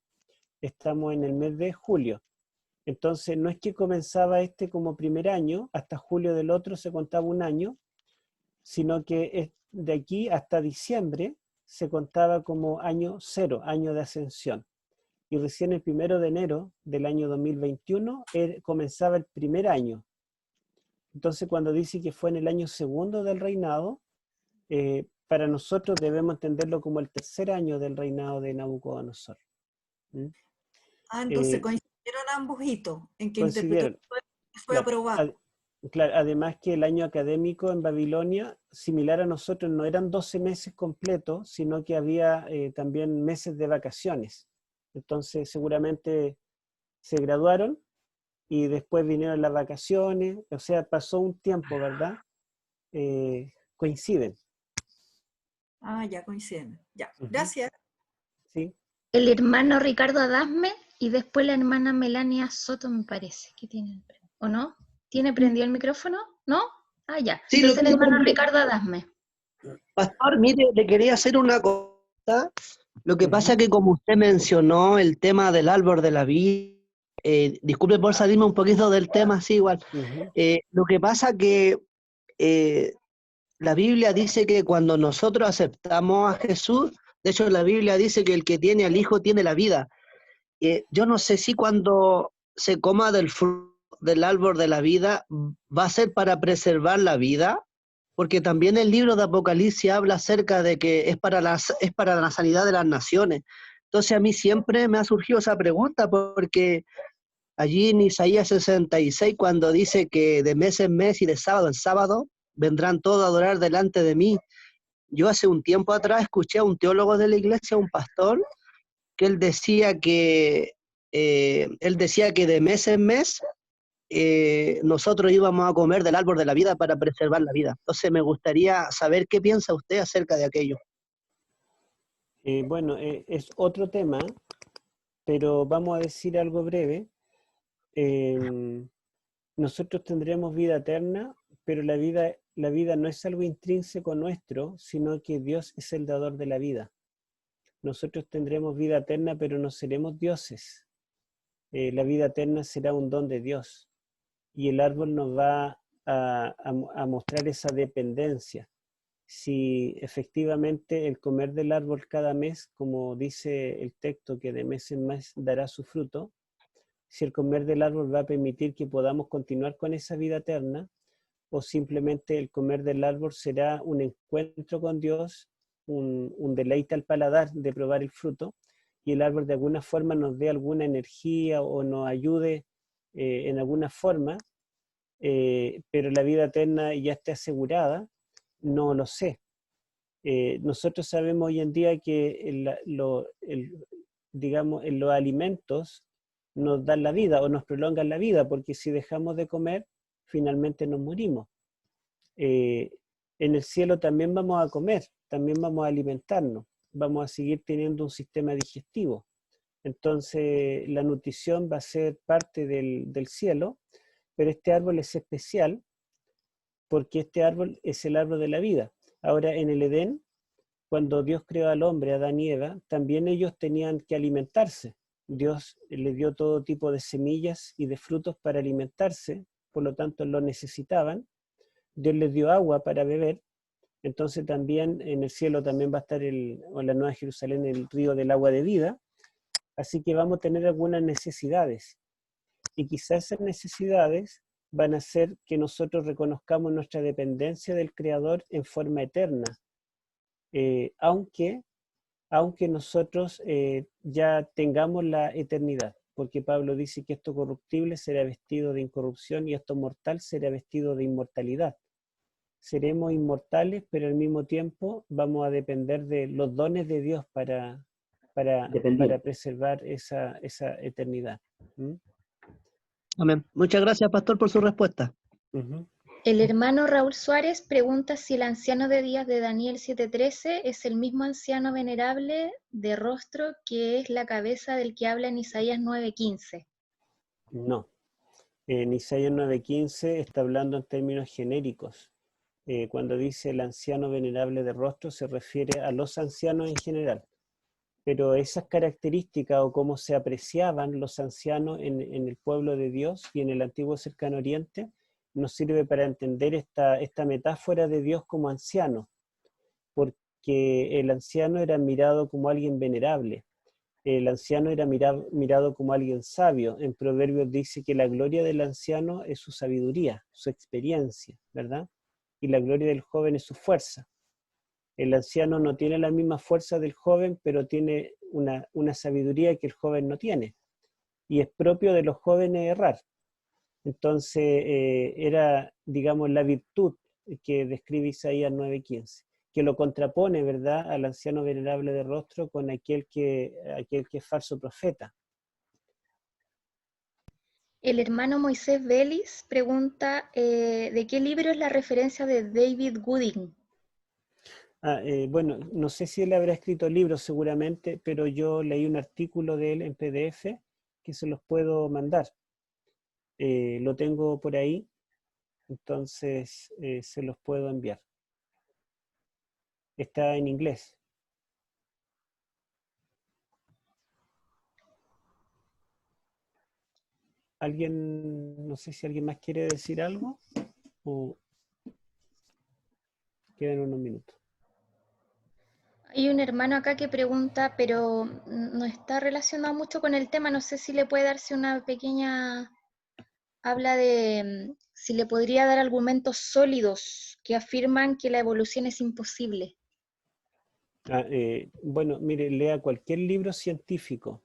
estamos en el mes de julio. Entonces, no es que comenzaba este como primer año, hasta julio del otro se contaba un año, sino que de aquí hasta diciembre se contaba como año cero, año de ascensión. Y recién el 1 de enero del año 2021 comenzaba el primer año. Entonces, cuando dice que fue en el año segundo del reinado, para nosotros debemos entenderlo como el tercer año del reinado de Nabucodonosor. Entonces coincidieron ambos hitos, en que interpretó y fue aprobado. Claro, además que el año académico en Babilonia, similar a nosotros, no eran 12 meses completos, sino que había también meses de vacaciones. Entonces seguramente se graduaron y después vinieron las vacaciones, o sea, pasó un tiempo, ¿verdad? Coinciden. Ya coinciden. Ya, gracias. Sí. El hermano Ricardo Adasme y después la hermana Melania Soto, me parece que tiene, ¿o no? ¿Tiene prendido el micrófono? ¿No? Ya. Sí, entonces el hermano Ricardo Adasme. Pastor, mire, le quería hacer una cosa. Lo que pasa es que como usted mencionó el tema del árbol de la vida, disculpe por salirme un poquito del tema, sí, igual. Lo que pasa que la Biblia dice que cuando nosotros aceptamos a Jesús, de hecho la Biblia dice que el que tiene al Hijo tiene la vida. Yo no sé si cuando se coma del fruto del árbol de la vida va a ser para preservar la vida, porque también el libro de Apocalipsis habla acerca de que es para la sanidad de las naciones. Entonces a mí siempre me ha surgido esa pregunta, porque allí en Isaías 66, cuando dice que de mes en mes y de sábado en sábado vendrán todos a adorar delante de mí. Yo hace un tiempo atrás escuché a un teólogo de la iglesia, un pastor, que él decía que de mes en mes nosotros íbamos a comer del árbol de la vida para preservar la vida. Entonces me gustaría saber qué piensa usted acerca de aquello. Bueno, es otro tema, pero vamos a decir algo breve. Nosotros tendremos vida eterna, pero la vida no es algo intrínseco nuestro, sino que Dios es el dador de la vida. Nosotros tendremos vida eterna, pero no seremos dioses. La vida eterna será un don de Dios. Y el árbol nos va a mostrar esa dependencia. Si efectivamente el comer del árbol cada mes, como dice el texto, que de mes en mes dará su fruto, si el comer del árbol va a permitir que podamos continuar con esa vida eterna, o simplemente el comer del árbol será un encuentro con Dios, un deleite al paladar de probar el fruto, y el árbol de alguna forma nos dé alguna energía o nos ayude en alguna forma, pero la vida eterna ya está asegurada, no lo sé. Nosotros sabemos hoy en día que digamos, los alimentos nos dan la vida o nos prolongan la vida, porque si dejamos de comer, finalmente nos morimos. En el cielo también vamos a comer, también vamos a alimentarnos, vamos a seguir teniendo un sistema digestivo. Entonces la nutrición va a ser parte del cielo, pero este árbol es especial porque este árbol es el árbol de la vida. Ahora en el Edén, cuando Dios creó al hombre, Adán y Eva, también ellos tenían que alimentarse. Dios les dio todo tipo de semillas y de frutos para alimentarse, por lo tanto lo necesitaban. Dios les dio agua para beber, entonces también en el cielo también va a estar o en la Nueva Jerusalén el río del agua de vida, así que vamos a tener algunas necesidades. Y quizás esas necesidades van a hacer que nosotros reconozcamos nuestra dependencia del Creador en forma eterna, aunque nosotros ya tengamos la eternidad, porque Pablo dice que esto corruptible será vestido de incorrupción y esto mortal será vestido de inmortalidad. Seremos inmortales, pero al mismo tiempo vamos a depender de los dones de Dios para preservar esa eternidad. ¿Mm? Amén. Muchas gracias, pastor, por su respuesta. Uh-huh. El hermano Raúl Suárez pregunta si el anciano de días de Daniel 7:13 es el mismo anciano venerable de rostro que es la cabeza del que habla en Isaías 9:15. No. En Isaías 9:15 está hablando en términos genéricos. Cuando dice el anciano venerable de rostro se refiere a los ancianos en general. Pero esas características o cómo se apreciaban los ancianos en el pueblo de Dios y en el antiguo cercano oriente nos sirve para entender esta metáfora de Dios como anciano, porque el anciano era mirado como alguien venerable, el anciano era mirado como alguien sabio. En Proverbios dice que la gloria del anciano es su sabiduría, su experiencia, ¿verdad? Y la gloria del joven es su fuerza. El anciano no tiene la misma fuerza del joven, pero tiene una sabiduría que el joven no tiene. Y es propio de los jóvenes errar. Entonces era, digamos, la virtud que describe Isaías 9:15, que lo contrapone, ¿verdad?, al anciano venerable de rostro con aquel que es falso profeta. El hermano Moisés Vélez pregunta ¿de qué libro es la referencia de David Gooding? Bueno, no sé si él habrá escrito libros seguramente, pero yo leí un artículo de él en PDF que se los puedo mandar. Lo tengo por ahí, entonces se los puedo enviar. Está en inglés. ¿Alguien, no sé si alguien más quiere decir algo? ¿O quedan unos minutos? Hay un hermano acá que pregunta, pero no está relacionado mucho con el tema, no sé si le puede darse una pequeña... Habla de si le podría dar argumentos sólidos que afirman que la evolución es imposible. Bueno, mire, lea cualquier libro científico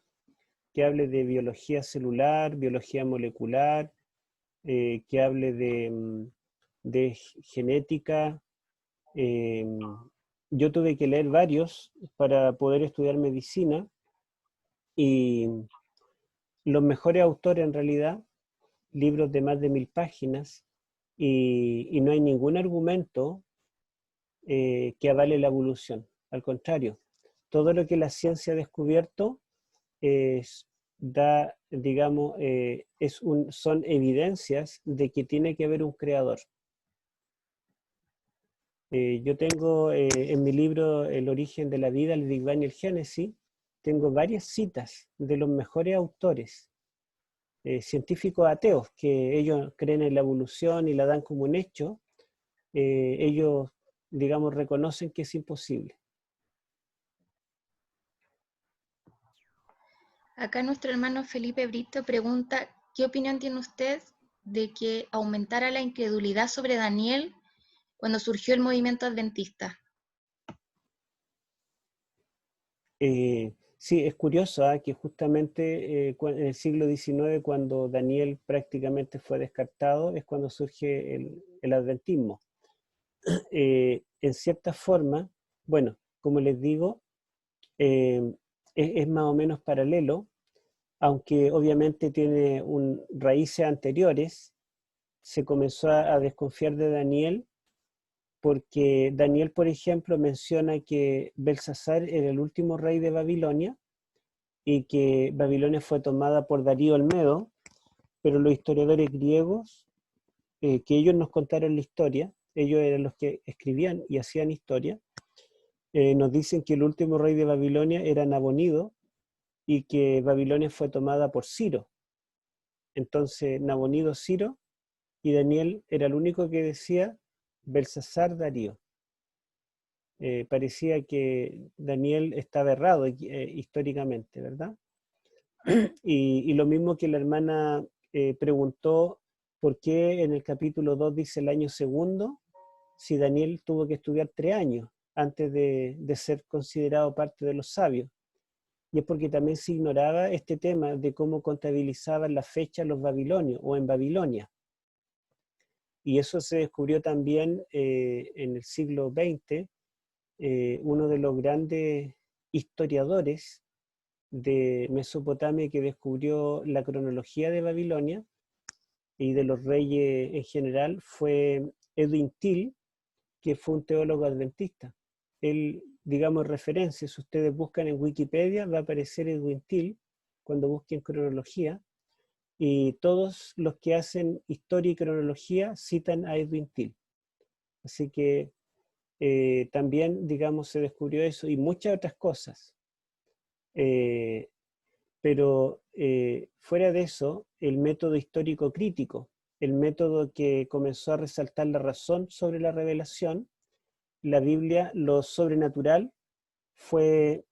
que hable de biología celular, biología molecular, que hable de genética. Yo tuve que leer varios para poder estudiar medicina y los mejores autores en realidad, libros de más de 1000 páginas, y no hay ningún argumento que avale la evolución. Al contrario, todo lo que la ciencia ha descubierto son evidencias de que tiene que haber un creador. Yo tengo en mi libro El origen de la vida, el Big Bang y el Génesis, tengo varias citas de los mejores autores, científicos ateos, que ellos creen en la evolución y la dan como un hecho. Ellos, digamos, reconocen que es imposible. Acá nuestro hermano Felipe Brito pregunta, ¿qué opinión tiene usted de que aumentara la incredulidad sobre Daniel cuando surgió el movimiento adventista. Sí, es curioso que justamente en el siglo XIX, cuando Daniel prácticamente fue descartado, es cuando surge el adventismo. En cierta forma, bueno, como les digo, es más o menos paralelo, aunque obviamente tiene raíces anteriores. Se comenzó a desconfiar de Daniel porque Daniel, por ejemplo, menciona que Belsasar era el último rey de Babilonia y que Babilonia fue tomada por Darío el Medo, pero los historiadores griegos, que ellos nos contaron la historia, ellos eran los que escribían y hacían historia, nos dicen que el último rey de Babilonia era Nabonido y que Babilonia fue tomada por Ciro. Entonces, Nabonido, Ciro, y Daniel era el único que decía Belsasar, Darío. Parecía que Daniel estaba errado históricamente, ¿verdad? Y lo mismo que la hermana preguntó por qué en el capítulo 2 dice el año segundo, si Daniel tuvo que estudiar 3 años antes de ser considerado parte de los sabios. Y es porque también se ignoraba este tema de cómo contabilizaban las fechas los babilonios o en Babilonia. Y eso se descubrió también en el siglo XX. Uno de los grandes historiadores de Mesopotamia que descubrió la cronología de Babilonia y de los reyes en general fue Edwin Till, que fue un teólogo adventista. Él, digamos, referencia, si ustedes buscan en Wikipedia, va a aparecer Edwin Till cuando busquen cronología, y todos los que hacen historia y cronología citan a Edwin Till. Así que también, digamos, se descubrió eso y muchas otras cosas. Pero fuera de eso, el método histórico crítico, el método que comenzó a resaltar la razón sobre la revelación, la Biblia, lo sobrenatural, fue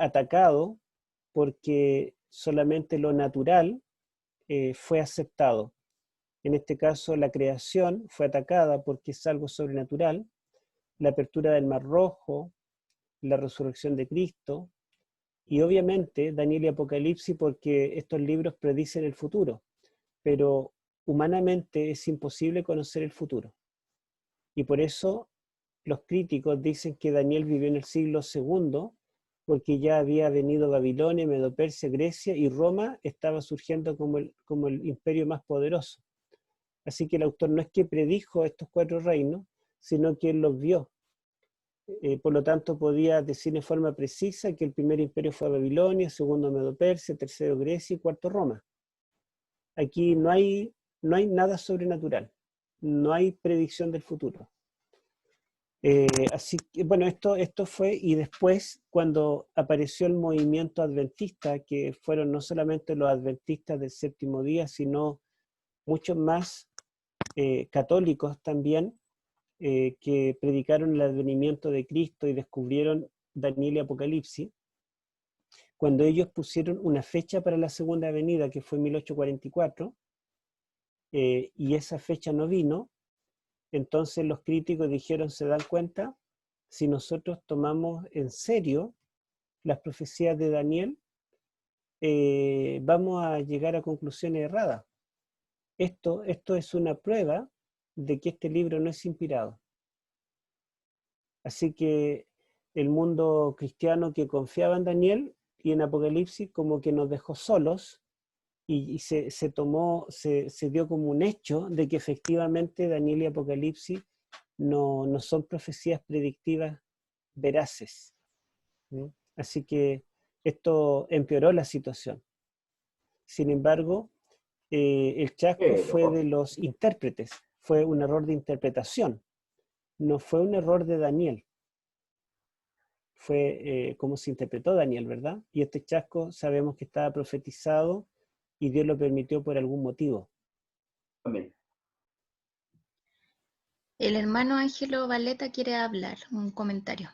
atacado porque solamente lo natural fue aceptado. En este caso, la creación fue atacada porque es algo sobrenatural, la apertura del Mar Rojo, la resurrección de Cristo, y obviamente Daniel y Apocalipsis porque estos libros predicen el futuro, pero humanamente es imposible conocer el futuro. Y por eso los críticos dicen que Daniel vivió en el siglo II, porque ya había venido Babilonia, Medo-Persia, Grecia, y Roma estaba surgiendo como el imperio más poderoso. Así que el autor no es que predijo estos 4 reinos, sino que él los vio. Por lo tanto, podía decir en forma precisa que el primer imperio fue Babilonia, segundo Medo-Persia, tercero Grecia y cuarto Roma. Aquí no hay nada sobrenatural, no hay predicción del futuro. Así que, bueno, esto fue, y después cuando apareció el movimiento adventista, que fueron no solamente los adventistas del séptimo día, sino muchos más católicos también, que predicaron el advenimiento de Cristo y descubrieron Daniel y Apocalipsis, cuando ellos pusieron una fecha para la segunda venida, que fue 1844, y esa fecha no vino, entonces los críticos dijeron, ¿se dan cuenta? Si nosotros tomamos en serio las profecías de Daniel, vamos a llegar a conclusiones erradas. Esto es una prueba de que este libro no es inspirado. Así que el mundo cristiano que confiaba en Daniel y en Apocalipsis como que nos dejó solos y se dio como un hecho de que efectivamente Daniel y Apocalipsis no son profecías predictivas veraces. ¿Sí? Así que esto empeoró la situación. Sin embargo, el chasco fue de los intérpretes, fue un error de interpretación, no fue un error de Daniel. Fue como se interpretó Daniel, ¿verdad? Y este chasco sabemos que estaba profetizado y Dios lo permitió por algún motivo. Amén. El hermano Ángelo Valeta quiere hablar, un comentario.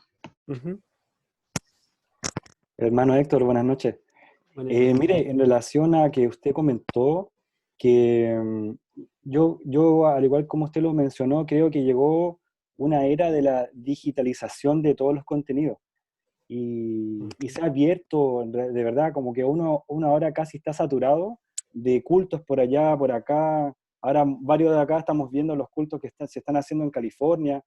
Hermano Héctor, buenas noches. Buenas noches. Mire, en relación a que usted comentó que yo, al igual como usted lo mencionó, creo que llegó una era de la digitalización de todos los contenidos. Y se ha abierto, de verdad, como que uno ahora casi está saturado de cultos por allá, por acá. Ahora varios de acá estamos viendo los cultos que se están haciendo en California,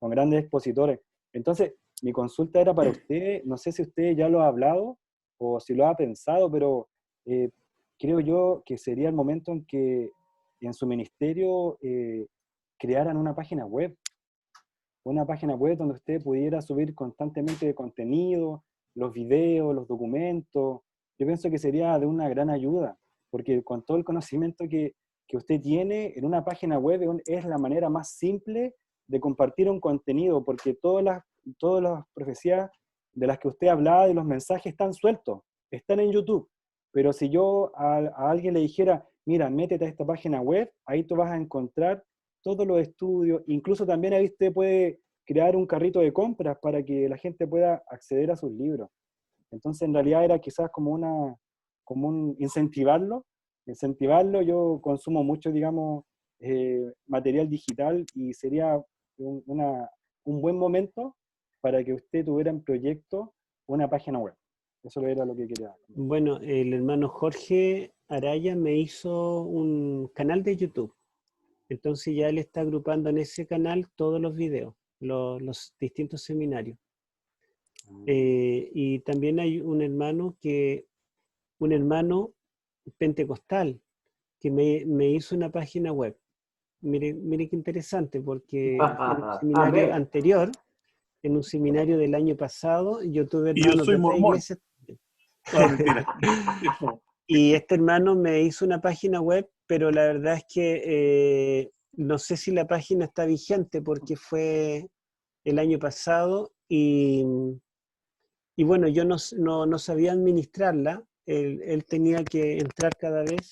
con grandes expositores. Entonces, mi consulta era para usted, no sé si usted ya lo ha hablado o si lo ha pensado, pero creo yo que sería el momento en que en su ministerio crearan una página web donde usted pudiera subir constantemente contenido, los videos, los documentos. Yo pienso que sería de una gran ayuda, porque con todo el conocimiento que usted tiene, en una página web es la manera más simple de compartir un contenido, porque todas las profecías de las que usted hablaba, de los mensajes, están sueltos, están en YouTube. Pero si yo a alguien le dijera, mira, métete a esta página web, ahí tú vas a encontrar todos los estudios, incluso también ahí usted puede crear un carrito de compras para que la gente pueda acceder a sus libros. Entonces, en realidad era quizás como un incentivarlo. Yo consumo mucho, digamos, material digital y sería un buen momento para que usted tuviera en proyecto una página web. Eso era lo que quería. Bueno, el hermano Jorge Araya me hizo un canal de YouTube. Entonces ya él está agrupando en ese canal todos los videos, los distintos seminarios. Y también hay un hermano pentecostal que me hizo una página web. Mire qué interesante, porque en un seminario anterior, en un seminario del año pasado, yo tuve Y yo hermanos soy de otras mormón. iglesias. No, mentira. Y este hermano me hizo una página web, pero la verdad es que no sé si la página está vigente porque fue el año pasado y bueno, yo no sabía administrarla. Él tenía que entrar cada vez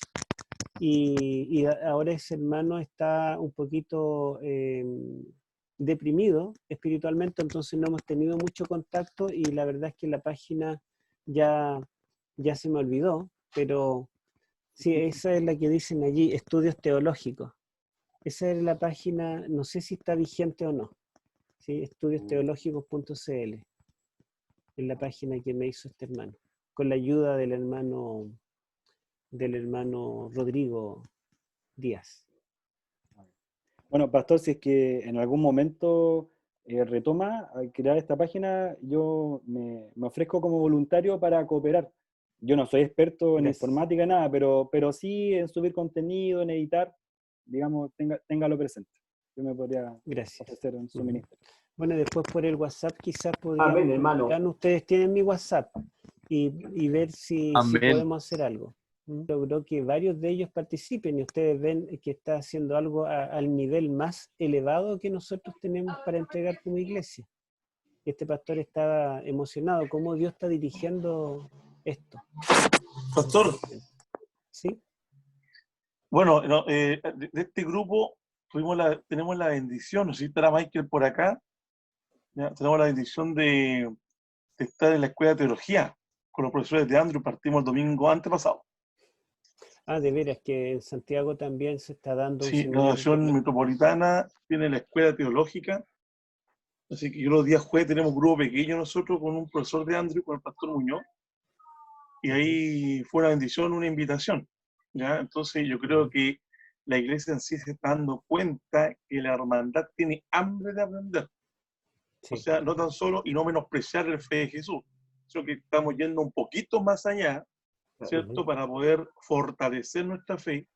y ahora ese hermano está un poquito deprimido espiritualmente, entonces no hemos tenido mucho contacto y la verdad es que la página ya se me olvidó, pero sí, esa es la que dicen allí, estudios teológicos. Esa es la página, no sé si está vigente o no. ¿Sí? Estudiosteológicos.cl es la página que me hizo este hermano, con la ayuda del hermano Rodrigo Díaz. Bueno, pastor, si es que en algún momento retoma a crear esta página, yo me ofrezco como voluntario para cooperar. Yo no soy experto en informática, nada, pero sí en subir contenido, en editar, digamos, téngalo presente. Yo me podría ofrecer en su ministerio. Bueno, después por el WhatsApp quizás podríamos Amén, hermano. comunicarnos. Ustedes tienen mi WhatsApp y ver si podemos hacer algo. Logró que varios de ellos participen y ustedes ven que está haciendo algo al nivel más elevado que nosotros tenemos para entregar como iglesia. Este pastor estaba emocionado, cómo Dios está dirigiendo esto. Pastor. ¿Sí? Bueno, de este grupo tenemos la bendición, no sé si estará Michael por acá, ¿ya? Tenemos la bendición de estar en la escuela de teología con los profesores de Andrew, partimos el domingo antepasado. De veras que en Santiago también se está dando un Sí, la seminario. Nación Metropolitana tiene la escuela teológica, así que los días jueves tenemos un grupo pequeño nosotros con un profesor de Andrew, con el pastor Muñoz, y ahí fue una bendición, una invitación, ¿ya? Entonces yo creo que la iglesia en sí se está dando cuenta que la hermandad tiene hambre de aprender. Sí. O sea, no tan solo y no menospreciar la fe de Jesús, sino que estamos yendo un poquito más allá, ¿cierto? Para poder fortalecer nuestra fe